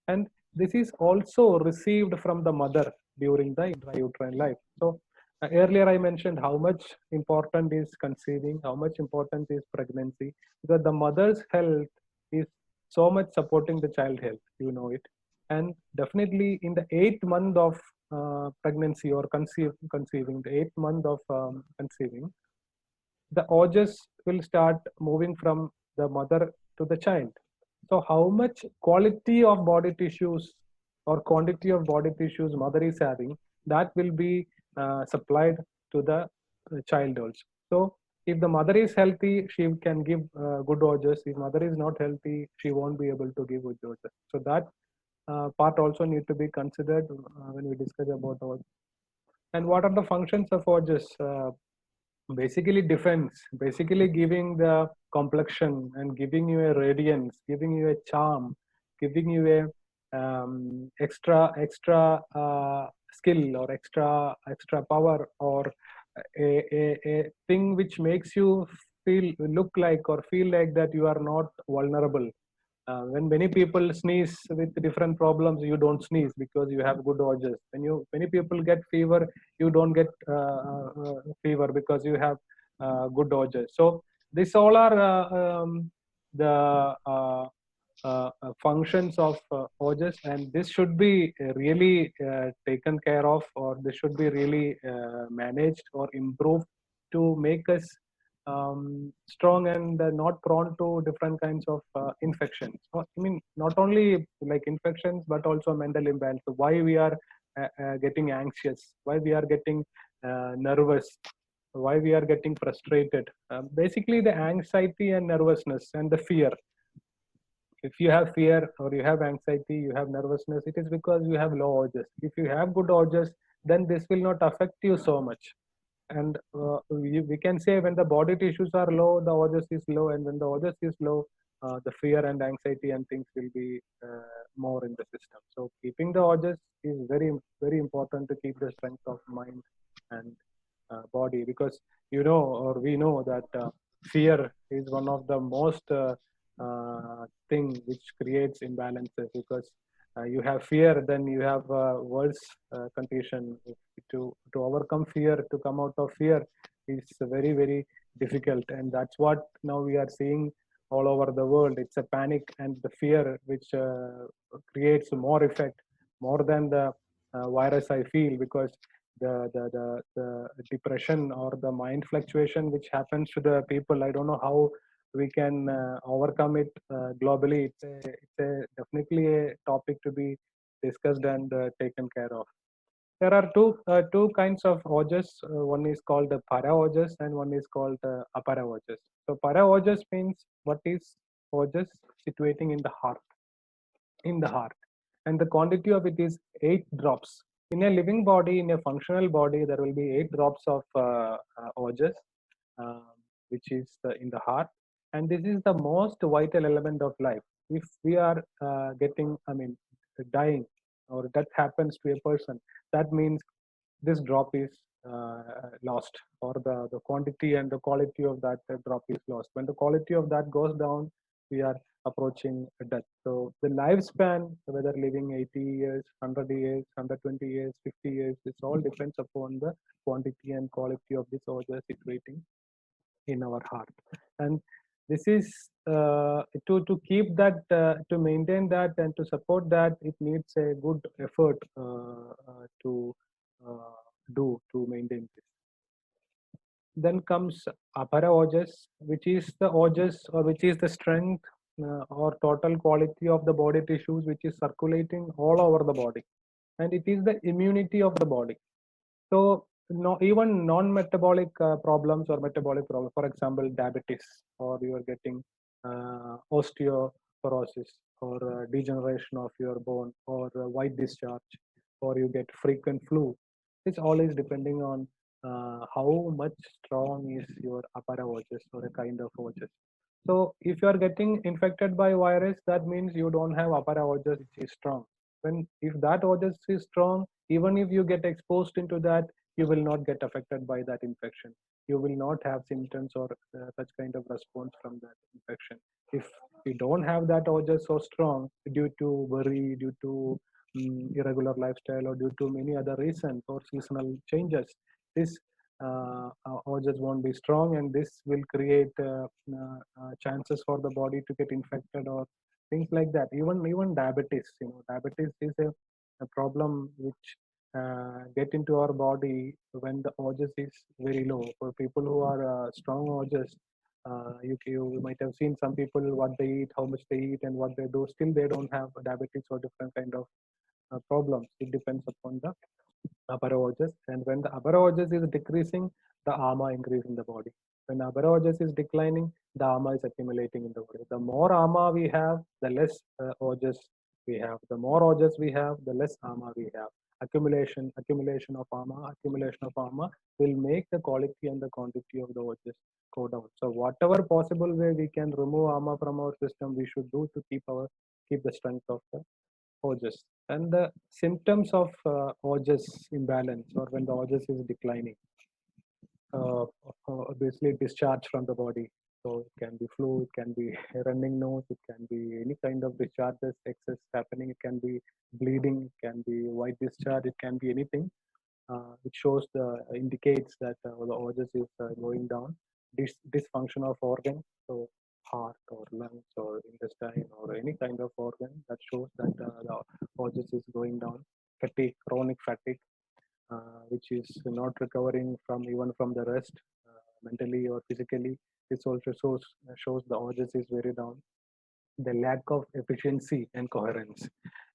And this is also received from the mother during the intrauterine life. So earlier I mentioned how much important is conceiving, how much important is pregnancy, because the mother's health is so much supporting the child health, you know it. And definitely in the 8th month of pregnancy or conceiving, the 8th month of conceiving, the ojas will start moving from the mother to the child. So how much quality of body tissues or quantity of body tissues mother is having, that will be supplied to the child also. So if the mother is healthy, she can give good ojas. If mother is not healthy, she won't be able to give good ojas. So that part also need to be considered when we discuss about ojas. And what are the functions of ojas? Basically defense, basically giving the complexion and giving you a radiance, giving you a charm, giving you a extra skill or extra power, or a thing which makes you feel look like or feel like that you are not vulnerable. When many people sneeze with different problems, you don't sneeze because you have good ojas. When you many people get fever, you don't get fever because you have good ojas. So these all are the functions of ojas, and this should be really taken care of, or this should be really managed or improved to make us strong and not prone to different kinds of infections. I mean, not only like infections, but also mental imbalance. So why we are getting anxious, why we are getting nervous, why we are getting frustrated. Basically, the anxiety and nervousness and the fear. If you have fear or you have anxiety, you have nervousness, it is because you have low ojas. If you have good ojas, then this will not affect you so much. And we can say when the body tissues are low, the ojas is low, and when the ojas is low, the fear and anxiety and things will be more in the system. So keeping the ojas is very important to keep the strength of mind and body, because you know, or we know that fear is one of the most thing which creates imbalances, because you have fear, then you have worse condition. To overcome fear, to come out of fear is very difficult, and that's what now we are seeing all over the world. It's a panic and the fear which creates more effect, more than the virus, I feel, because the depression or the mind fluctuation which happens to the people, I don't know how we can overcome it globally. It's definitely a topic to be discussed and taken care of. There are two kinds of ojas. One is called the para ojas and one is called apara ojas. So para ojas means what is ojas situating in the heart, and the quantity of it is 8 drops. In a living body, in a functional body, there will be 8 drops of ojas, uh, which is in the heart, and this is the most vital element of life. If we are I mean, dying, or that happens to a person, that means this drop is lost, or the quantity and the quality of that drop is lost. When the quality of that goes down, we are approaching death. So the lifespan, whether living 80 years, 100 years, 120 years, 50 years, this all depends upon the quantity and quality of this order situating in our heart. And this is to keep that, to maintain that and to support that, it needs a good effort to uh, do to maintain this. Then comes apara ojas, which is the ojas, or which is the strength or total quality of the body tissues which is circulating all over the body, and it is the immunity of the body. So no, even non-metabolic problems or metabolic problems, for example, diabetes, or you are getting osteoporosis, or degeneration of your bone, or white discharge, or you get frequent flu. It's always depending on how much strong is your apara ojas or a kind of ojas. So if you are getting infected by virus, that means you don't have upper ojas which is strong. When if that ojas is strong, even if you get exposed into that, you will not get affected by that infection. You will not have symptoms or such kind of response from that infection. If you don't have that ojas so strong due to worry, due to irregular lifestyle, or due to many other reasons or seasonal changes, this or just won't be strong, and this will create chances for the body to get infected or things like that. Even diabetes, diabetes is a problem which get into our body when the ojas is very low. For people who are strong ojas, you might have seen some people what they eat, how much they eat, and what they do. Still, they don't have diabetes or different kind of problems. It depends upon the upper ojas. And when the upper ojas is decreasing, the ama increase in the body. When upper ojas is declining, the ama is accumulating in the body. The more ama we have, the less ojas we have. The more ojas we have, the less ama we have. Accumulation of ama will make the quality and the quantity of the ojas go down. So whatever possible way we can remove ama from our system, we should do to keep the strength of the ojas. And the symptoms of ojas imbalance, or when the ojas is declining, obviously discharge from the body. So it can be flu, it can be running nose, it can be any kind of discharges, excess happening, it can be bleeding, it can be white discharge, it can be anything. It shows indicates that the ojas is going down. Dysfunction of organ, so heart or lungs or intestine or any kind of organ, that shows that the ojas is going down. Fatigue, chronic fatigue, which is not recovering from even from the rest, mentally or physically. This also shows the ojas is very down. The lack of efficiency and coherence.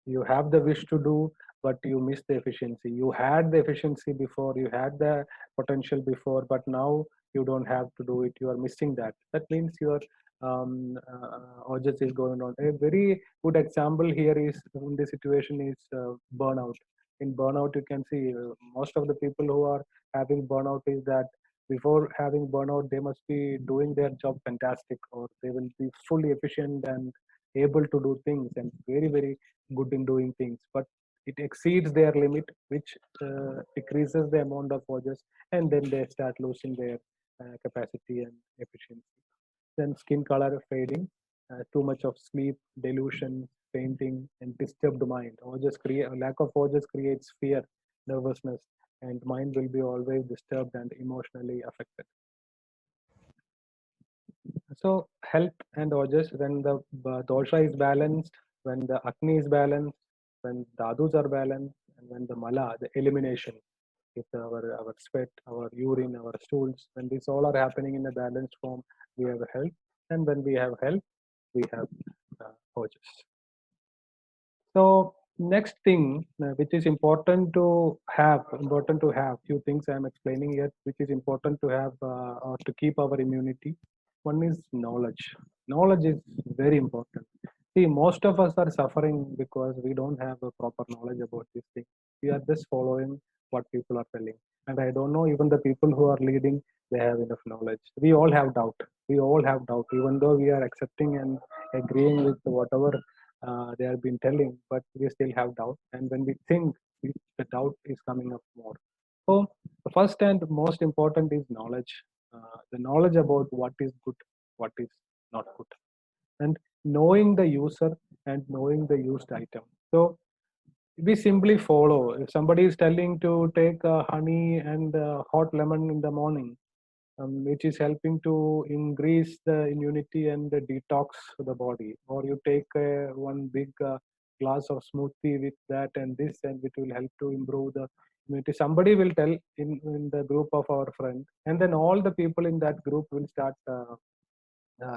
You have the wish to do, but you miss the efficiency. You had the efficiency before, you had the potential before, but now you don't have to do it. You are missing that. That means your urges is going on. A very good example here is in this situation is burnout. In burnout, you can see most of the people who are having burnout is that before having burnout, they must be doing their job fantastic, or they will be fully efficient and able to do things and very, very good in doing things. But it exceeds their limit, which decreases the amount of urges, and then they start losing their capacity and efficiency. Then skin color fading, too much of sleep, delusion, fainting, and disturbed mind. Or just create a lack of urges creates fear, nervousness, and mind will be always disturbed and emotionally affected. So health and urges, when the dosha is balanced, when the Agni is balanced, when Dhadus are balanced, and when the Mala, the elimination, if our sweat, our urine, our stools, when these all are happening in a balanced form, we have health. And when we have health, we have urges. So next thing which is important to have few things I am explaining here, which is important to have or to keep our immunity. One is knowledge. Knowledge is very important. See, most of us are suffering because we don't have a proper knowledge about this thing. We are just following what people are telling, and I don't know even the people who are leading, they have enough knowledge. We all have doubt. We all have doubt, even though we are accepting and agreeing with whatever they have been telling, but we still have doubt. And when we think, the doubt is coming up more. So the first and most important is knowledge. The knowledge about what is good, what is not good, and knowing the user and knowing the used item. So we simply follow. If somebody is telling to take honey and hot lemon in the morning, which is helping to increase the immunity and the detox the body, or you take one big glass of smoothie with that and this, and it will help to improve the immunity. Somebody will tell in the group of our friend, and then all the people in that group will start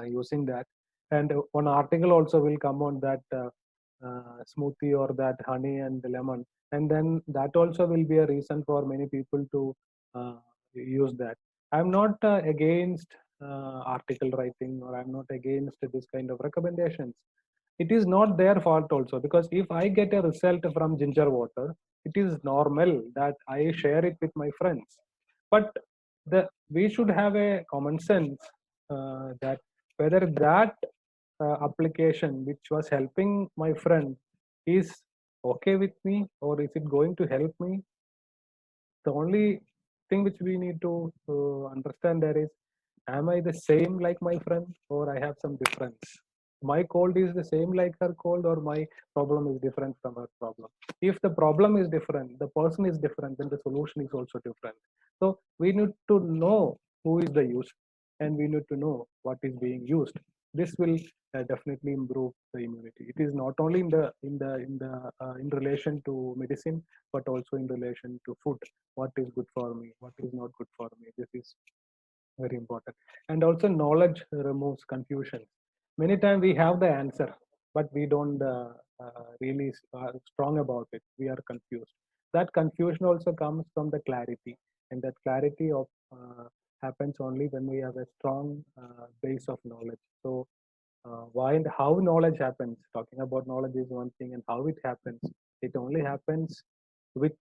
using that. And one article also will come on that smoothie or that honey and lemon, and then that also will be a reason for many people to use that. I'm not against article writing, or I'm not against this kind of recommendations. It is not their fault also, because if I get a result from ginger water, it is normal that I share it with my friends. But we should have a common sense that Whether that application which was helping my friend is okay with me, or is it going to help me. The only thing which we need to understand there is, am I the same like my friend, or I have some difference? My cold is the same like her cold, or my problem is different from her problem. If the problem is different, the person is different, then the solution is also different. So we need to know who is the user, and we need to know what is being used. This will definitely improve the immunity. It is not only in relation to medicine, but also in relation to food. What is good for me, what is not good for me, this is very important. And also knowledge removes confusion. Many times we have the answer, but we don't really are strong about it. We are confused. That confusion also comes from the clarity, and that clarity of happens only when we have a strong base of knowledge. So why and how knowledge happens, talking about knowledge is one thing, and how it happens, it only happens with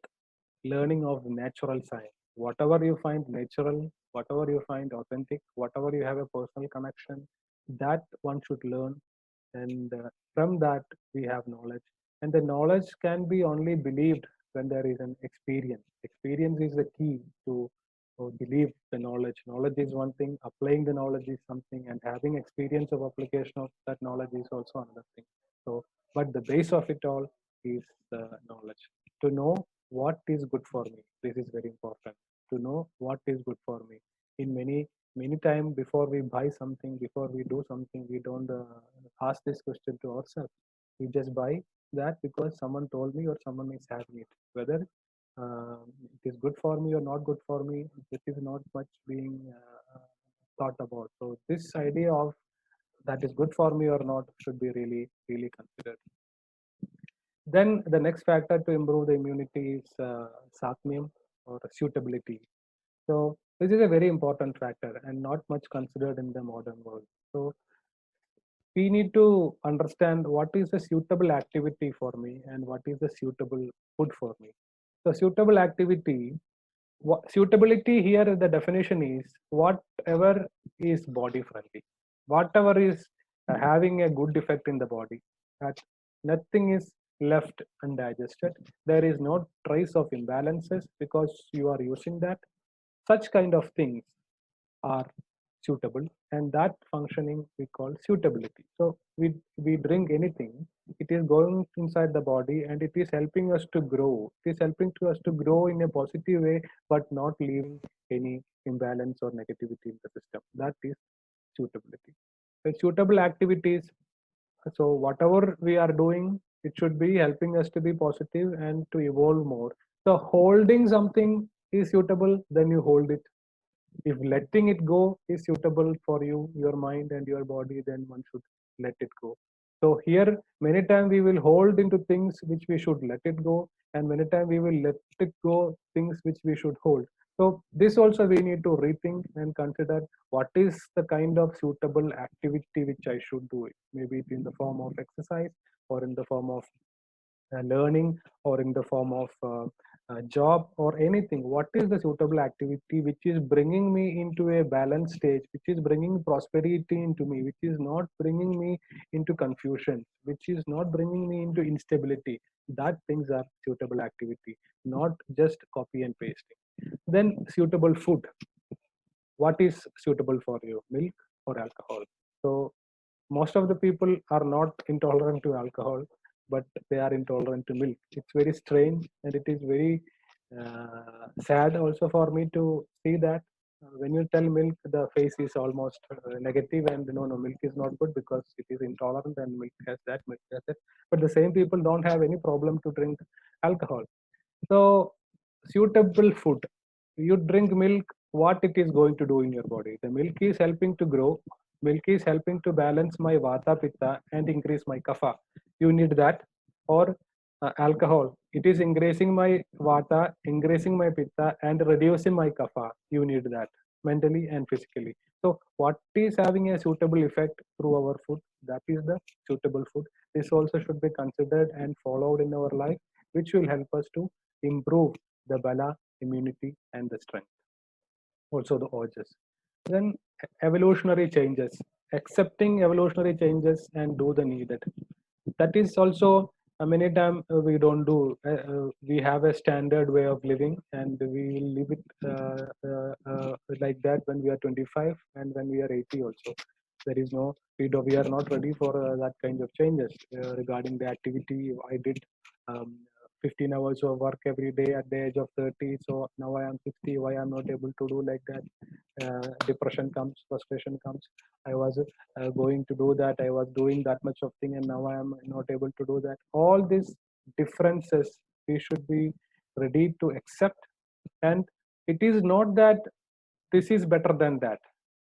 learning of natural science. Whatever you find natural, whatever you find authentic, whatever you have a personal connection, that one should learn. And from that we have knowledge. And the knowledge can be only believed when there is an experience. Experience is the key to believe the knowledge. Knowledge is one thing, applying the knowledge is something, and having experience of application of that knowledge is also another thing. So but the base of it all is the knowledge. To know what is good for me, this is very important. To know what is good for me. In many time, before we buy something, before we do something, we don't ask this question to ourselves. We just buy that because someone told me or someone is having it. Whether it is good for me or not good for me, this is not much being thought about. So this idea of that is good for me or not should be really considered. Then the next factor to improve the immunity is satmyam, or suitability. So this is a very important factor and not much considered in the modern world. So we need to understand what is a suitable activity for me and what is a suitable food for me. So suitable activity, suitability here, the definition is whatever is body friendly, whatever is having a good effect in the body, that nothing is left undigested, there is no trace of imbalances because you are using that. Such kind of things are suitable, and that functioning we call suitability. So we drink anything, it is going inside the body and it is helping us to grow. It is helping to us to grow in a positive way, but not leaving any imbalance or negativity in the system. That is suitability. The suitable activities, so whatever we are doing, it should be helping us to be positive and to evolve more. So holding something is suitable, then you hold it. If letting it go is suitable for you, your mind and your body, then one should let it go. So here, many times we will hold into things which we should let it go, and many times we will let it go things which we should hold. So this also we need to rethink and consider what is the kind of suitable activity which I should do. Maybe it in the form of exercise, or in the form of learning, or in the form of job or anything. What is the suitable activity which is bringing me into a balanced stage, which is bringing prosperity into me, which is not bringing me into confusion, which is not bringing me into instability? That things are suitable activity, not just copy and pasting. Then suitable food. What is suitable for you, milk or alcohol? So most of the people are not intolerant to alcohol, but they are intolerant to milk. It's very strange, and it is very sad also for me to see that when you tell milk, the face is almost negative, and no, no, milk is not good because it is intolerant, and milk has that, milk has that. But the same people don't have any problem to drink alcohol. So suitable food. You drink milk, what it is going to do in your body? The milk is helping to grow. Milk is helping to balance my vata pitta and increase my kapha. You need that. Or alcohol. It is increasing my vata, increasing my pitta, and reducing my kapha. You need that mentally and physically. So what is having a suitable effect through our food? That is the suitable food. This also should be considered and followed in our life, which will help us to improve the bala, immunity, and the strength. Also the urges. Then evolutionary changes. accepting evolutionary changes and do the needed. That is also many times we don't do. We have a standard way of living, and we live it like that when we are 25 and when we are 80 also. There is no, we are not ready for that kind of changes regarding the activity. I did um, 15 hours of work every day at the age of 30. So now I am 60. Why I'm not able to do like that? Depression comes, frustration comes. I was going to do that. I was doing that much of thing, and now I am not able to do that. All these differences we should be ready to accept, and it is not that this is better than that.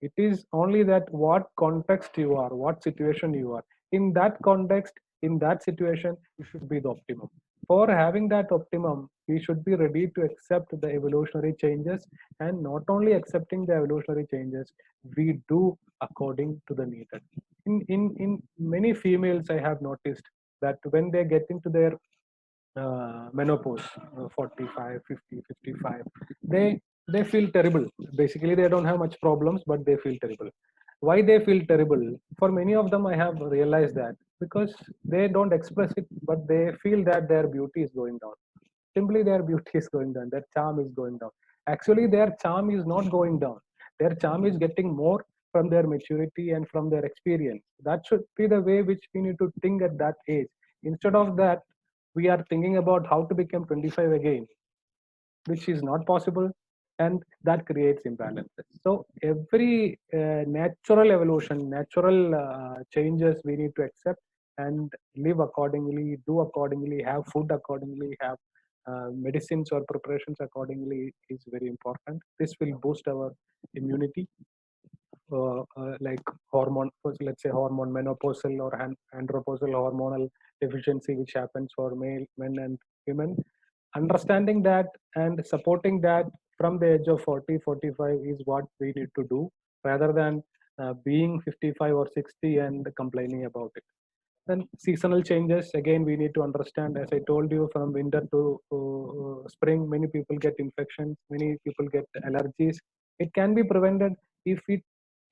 It is only that what context you are, what situation you are. In that context, in that situation, you should be the optimum. For having that optimum, we should be ready to accept the evolutionary changes, and not only accepting the evolutionary changes, we do according to the needed. In many females, I have noticed that when they get into their menopause, 45, 50, 55, they feel terrible. Basically, they don't have much problems, but they feel terrible. Why they feel terrible? For many of them, I have realized that because they don't express it, but they feel that their beauty is going down. Simply their beauty is going down, their charm is going down. Actually, their charm is not going down. Their charm is getting more from their maturity and from their experience. That should be the way which we need to think at that age. Instead of that, we are thinking about how to become 25 again, which is not possible, and that creates imbalances. So every natural evolution, natural changes, we need to accept and live accordingly, do accordingly, have food accordingly, have medicines or preparations accordingly is very important. This will boost our immunity, like hormone, let's say hormone menopausal or andropausal hormonal deficiency, which happens for men and women. Understanding that and supporting that from the age of 40, 45 is what we need to do, rather than being 55 or 60 and complaining about it. Then seasonal changes, again, we need to understand. As I told you, from winter to spring, many people get infections, many people get allergies. It can be prevented if we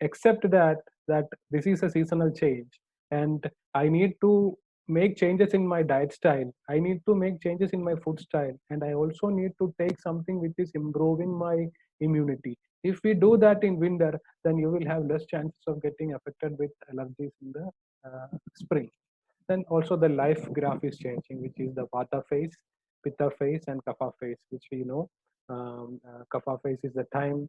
accept that this is a seasonal change, and I need to make changes in my diet style. I need to make changes in my food style, and I also need to take something which is improving my immunity. If we do that in winter, then you will have less chances of getting affected with allergies in the spring. Then also the life graph is changing, which is the Vata phase, Pitta phase, and Kapha phase, which we know. Kapha phase is the time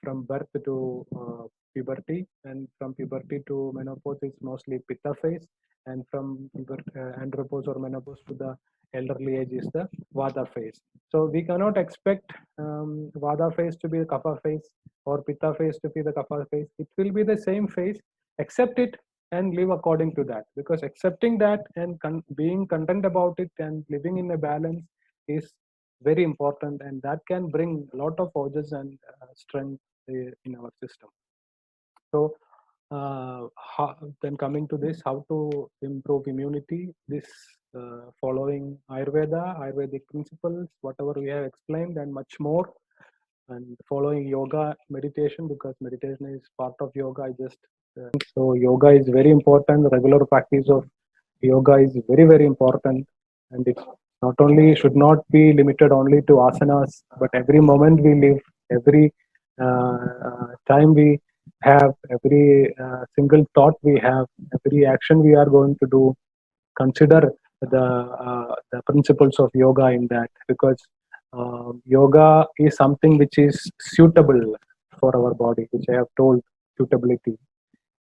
from birth to puberty, and from puberty to menopause is mostly Pitta phase, and from andropause or menopause to the elderly age is the Vata phase. So we cannot expect Vata phase to be the Kapha phase or Pitta phase to be the Kapha phase. It will be the same phase, accept it and live according to that, because accepting that and being content about it and living in a balance is very important, and that can bring a lot of forces and strength in our system. So how, then coming to this, how to improve immunity, this following ayurvedic principles, whatever we have explained and much more, and following yoga, meditation, because meditation is part of yoga. I just so yoga is very important. The regular practice of yoga is very, very important, and it not only should not be limited only to asanas, but every moment we live, every time we have, every single thought we have, every action we are going to do, consider the principles of yoga in that, because yoga is something which is suitable for our body, which I have told, suitability.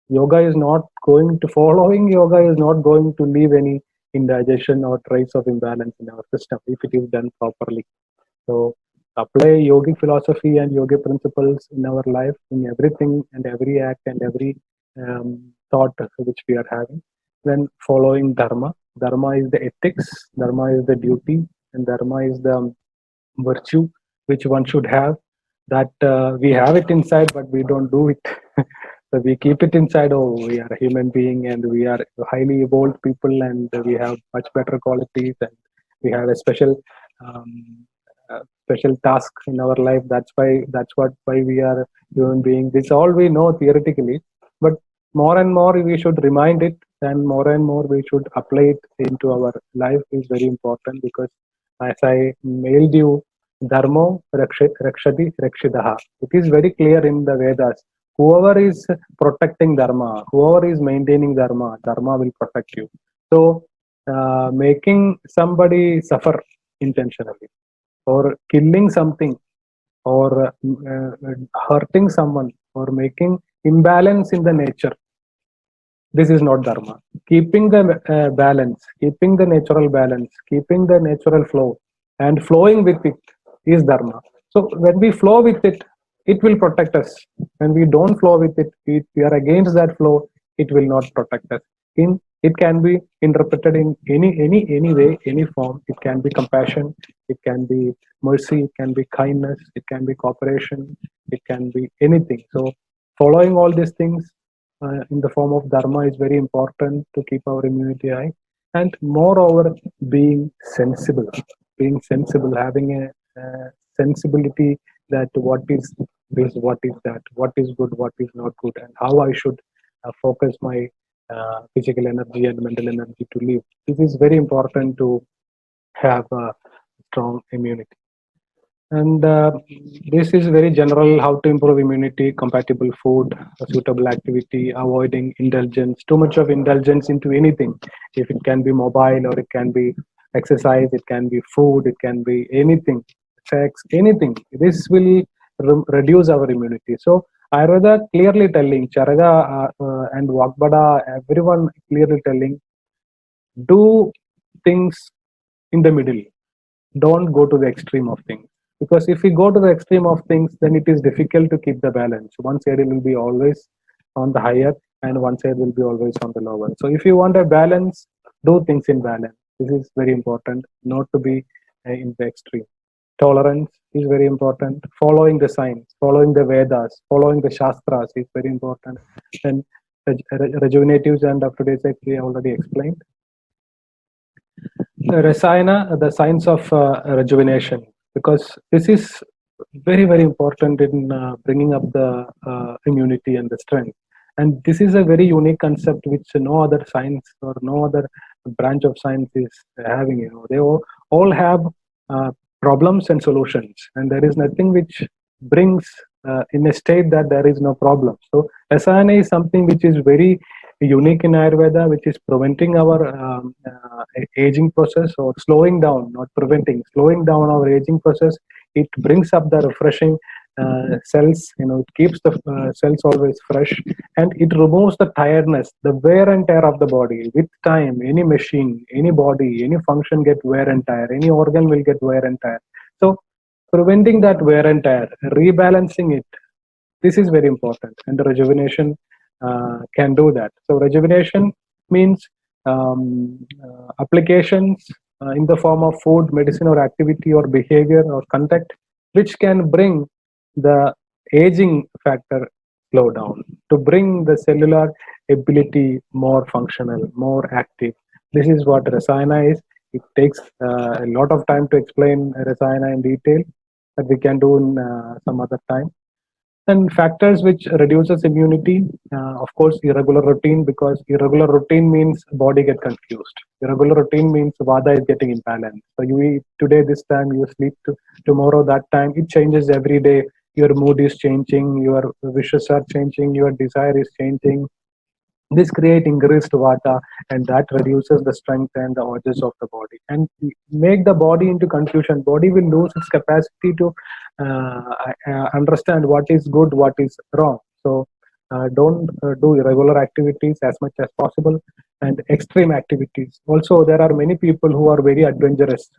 Yoga is not going to following yoga is not going to leave any indigestion or trace of imbalance in our system if it is done properly. So apply yogic philosophy and yogic principles in our life, in everything and every act and every thought which we are having. Then following dharma. Dharma is the ethics, dharma is the duty, and dharma is the virtue which one should have. That we have it inside, but we don't do it. So we keep it inside. Oh, we are a human being, and we are highly evolved people, and we have much better qualities, and we have a um, special task in our life. That's why we are human beings. This all we know theoretically, but more and more we should remind it, and more we should apply it into our life is very important, because as I mailed you, dharmo rakshati rakshidaha. It is very clear in the Vedas. Whoever is protecting dharma, whoever is maintaining dharma, dharma will protect you. So making somebody suffer intentionally, or killing something, or hurting someone, or making imbalance in the nature, this is not dharma. Keeping the balance, keeping the natural balance, keeping the natural flow, and flowing with it is dharma. So when we flow with it, it will protect us. When we don't flow with it, if we are against that flow, it will not protect us. In It can be interpreted in any way, any form. It can be compassion, it can be mercy, it can be kindness, it can be cooperation, it can be anything. So following all these things in the form of dharma is very important to keep our immunity high. And moreover, being sensible, having a sensibility that what is this, what is that, what is good, what is not good, and how I should focus my physical energy and mental energy to live. This is very important to have a strong immunity. And this is very general: how to improve immunity: compatible food, a suitable activity, avoiding indulgence, too much of indulgence into anything. If it can be mobile, or it can be exercise, it can be food, it can be anything, sex, anything. This will reduce our immunity. So Ayurveda clearly telling, Charaga and Vagbada, everyone clearly telling, do things in the middle. Don't go to the extreme of things, because if we go to the extreme of things, then it is difficult to keep the balance. One side will be always on the higher, and one side will be always on the lower. So if you want a balance, do things in balance. This is very important, not to be in the extreme. Tolerance is very important. Following the science, following the Vedas, following the Shastras is very important. And rejuvenatives and up-to-date sex we already explained. Rasayana, the science of rejuvenation, because this is very important in bringing up the immunity and the strength. And this is a very unique concept which no other science or no other branch of science is having. They all have problems and solutions, and there is nothing which brings in a state that there is no problem. So Rasayana is something which is very unique in Ayurveda, which is preventing our aging process, or slowing down, not preventing, slowing down our aging process. It brings up the refreshing cells. It keeps the cells always fresh, and it removes the tiredness, the wear and tear of the body. With time, any machine, any body, any function get wear and tear. Any organ will get wear and tear. So preventing that wear and tear, rebalancing it, this is very important, and the rejuvenation can do that. So rejuvenation means applications in the form of food, medicine, or activity, or behavior, or contact, which can bring the aging factor slow down, to bring the cellular ability more functional, more active. This is what Rasayana is. It takes a lot of time to explain Rasayana in detail, but we can do in some other time. And factors which reduces immunity, of course, irregular routine, because irregular routine means body get confused. Irregular routine means vada is getting imbalanced. So you eat today this time, you sleep tomorrow that time. It changes every day. Your mood is changing, your wishes are changing, your desire is changing. This creates increased vata, and that reduces the strength and the urges of the body, and make the body into confusion. Body will lose its capacity to understand what is good, what is wrong. So don't do irregular activities as much as possible, and extreme activities. Also, there are many people who are very adventurous.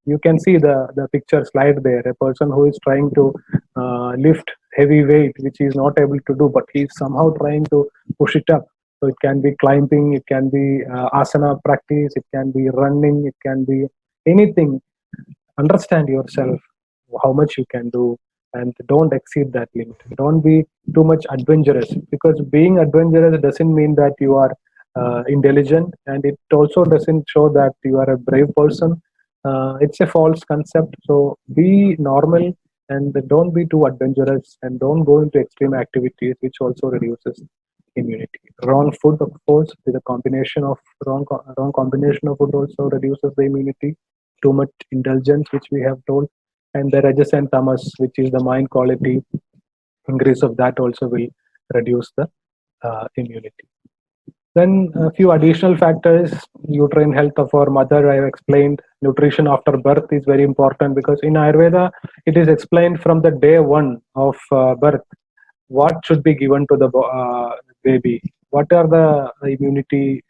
You can see the picture slide there. A person who is trying to lift heavy weight, which he is not able to do, but he is somehow trying to push it up. So it can be climbing, it can be asana practice, it can be running, it can be anything. Understand yourself, how much you can do, and don't exceed that limit. Don't be too much adventurous, because being adventurous doesn't mean that you are intelligent, and it also doesn't show that you are a brave person. It's a false concept. So be normal, and don't be too adventurous, and don't go into extreme activities, which also reduces immunity. Wrong food, of course, with a combination of wrong combination of food also reduces the immunity. Too much indulgence, which we have told, and the rajas and tamas, which is the mind quality, increase of that also will reduce the immunity. Then a few additional factors, uterine health of our mother, I have explained. Nutrition after birth is very important because in Ayurveda, it is explained from the day one of birth what should be given to the baby. What are the immunity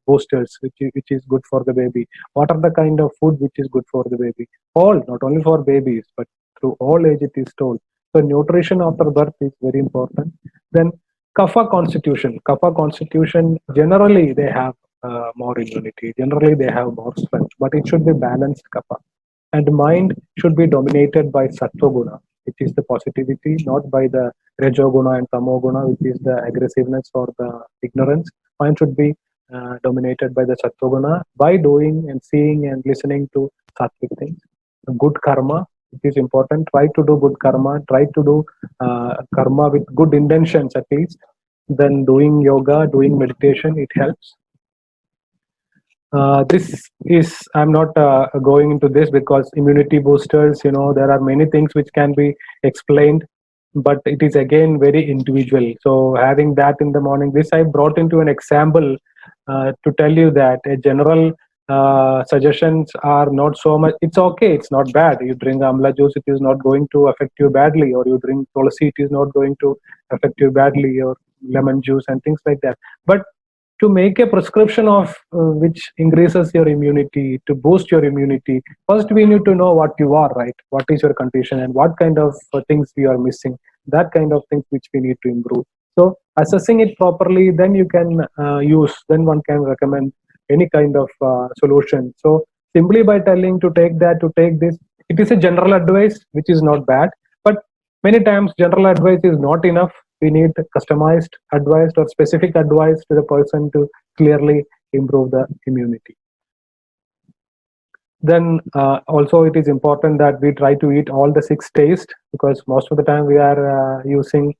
boosters which is good for the baby? What are the kind of food which is good for the baby? All, not only for babies, but through all age it is told. So nutrition after birth is very important. Then kapha constitution, generally they have more immunity. Generally they have more strength, but it should be balanced kapha. And mind should be dominated by sattva guna, which is the positivity, not by the rajoguna and tamoguna, which is the aggressiveness or the ignorance. Mind should be dominated by the sattva guna by doing and seeing and listening to sattvic things. Good karma, it is important. Try to do good karma. Try to do karma with good intentions at least. Then doing yoga, doing meditation, it helps. This is, I'm not going into this because immunity boosters, there are many things which can be explained, but it is again very individual. So having that in the morning, this I brought into an example to tell you that a general suggestions are not so much. It's okay, it's not bad. You drink amla juice, it is not going to affect you badly, or you drink tulsi, it is not going to affect you badly, or lemon juice and things like that. But to make a prescription of which increases your immunity, to boost your immunity, first we need to know what you are, right? What is your condition and what kind of things we are missing, that kind of things which we need to improve. So assessing it properly, then you can then one can recommend any kind of solution. So simply by telling to take that, to take this, it is a general advice, which is not bad, but many times general advice is not enough. We need customized advice or specific advice to the person to clearly improve the immunity. Then also it is important that we try to eat all the 6 tastes, because most of the time we are using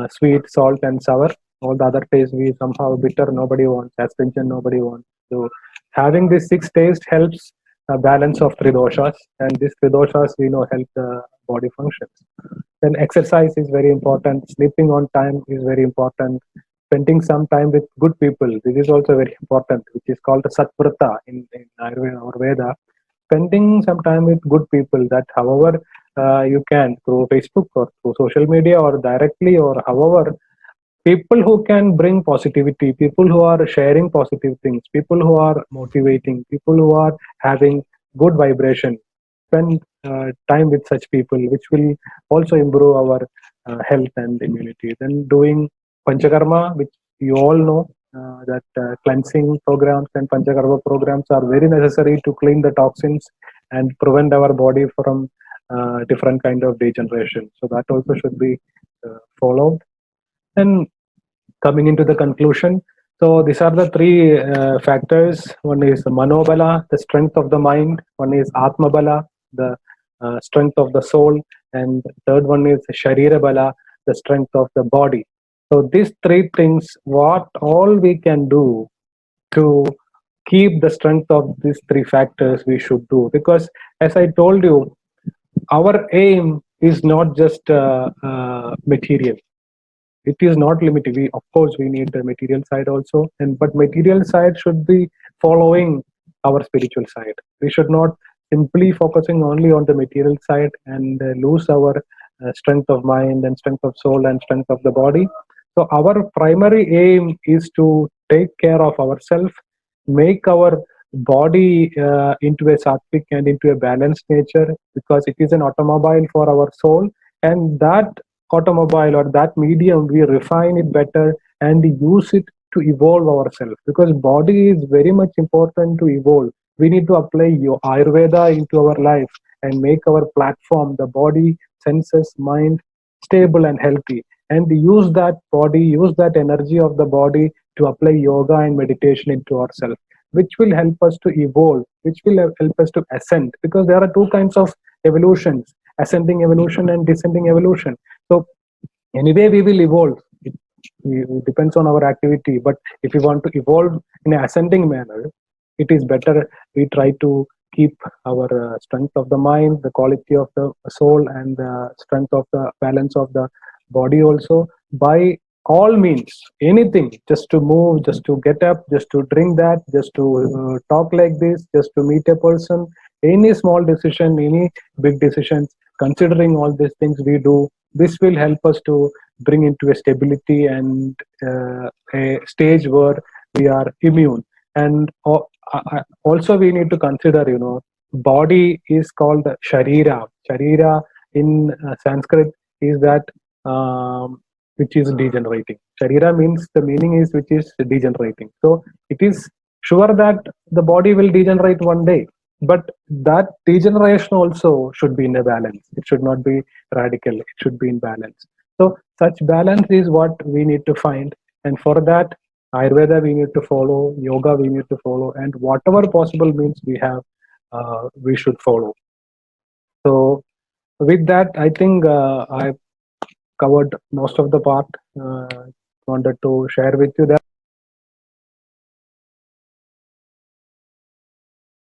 sweet, salt and sour. All the other tastes we somehow bitter, nobody wants. Astringent, nobody wants. So having this 6 taste helps a balance of 3 doshas, and these 3 doshas we know help the body functions. Then exercise is very important. Sleeping on time is very important. Spending some time with good people, this is also very important, which is called the satvrata in Ayurveda or Veda. Spending some time with good people, that however you can, through Facebook or through social media or directly, or however, people who can bring positivity, people who are sharing positive things, people who are motivating, people who are having good vibration. Spend time with such people, which will also improve our health and immunity. Then doing panchakarma, which you all know, that cleansing programs and panchakarma programs are very necessary to clean the toxins and prevent our body from different kind of degeneration. So that also should be followed. And coming into the conclusion, so these are the 3 factors. One is manobala, the strength of the mind. One is atmabala, the strength of the soul. And third one is sharira bala, the strength of the body. So these 3 things, what all we can do to keep the strength of these 3 factors we should do. Because as I told you, our aim is not just material. It is not limited. We, of course, we need the material side also, but material side should be following our spiritual side. We should not simply focusing only on the material side and lose our strength of mind and strength of soul and strength of the body. So our primary aim is to take care of ourselves, make our body into a sattvic and into a balanced nature, because it is an automobile for our soul, and that automobile or that medium we refine it better and use it to evolve ourselves, because body is very much important to evolve. We need to apply your ayurveda into our life and make our platform, the body, senses, mind, stable and healthy, and use that body, use that energy of the body to apply yoga and meditation into ourselves, which will help us to evolve, which will help us to ascend, because there are 2 kinds of evolutions: ascending evolution and descending evolution. So anyway we will evolve. It depends on our activity. But if we want to evolve in an ascending manner, it is better we try to keep our strength of the mind, the quality of the soul, and the strength of the balance of the body also, by all means, anything, just to move, just to get up, just to drink that, just to talk like this, just to meet a person, any small decision, any big decisions, considering all these things we do, this will help us to bring into a stability and a stage where we are immune. And also we need to consider, body is called sharira. Sharira in Sanskrit is that which is degenerating. Sharira means, the meaning is which is degenerating. So it is sure that the body will degenerate one day, but that degeneration also should be in a balance. It should not be radical. It should be in balance. So such balance is what we need to find, and for that, Ayurveda we need to follow, yoga we need to follow, and whatever possible means we have, we should follow. So with that, I think I've covered most of the part. Wanted to share with you that.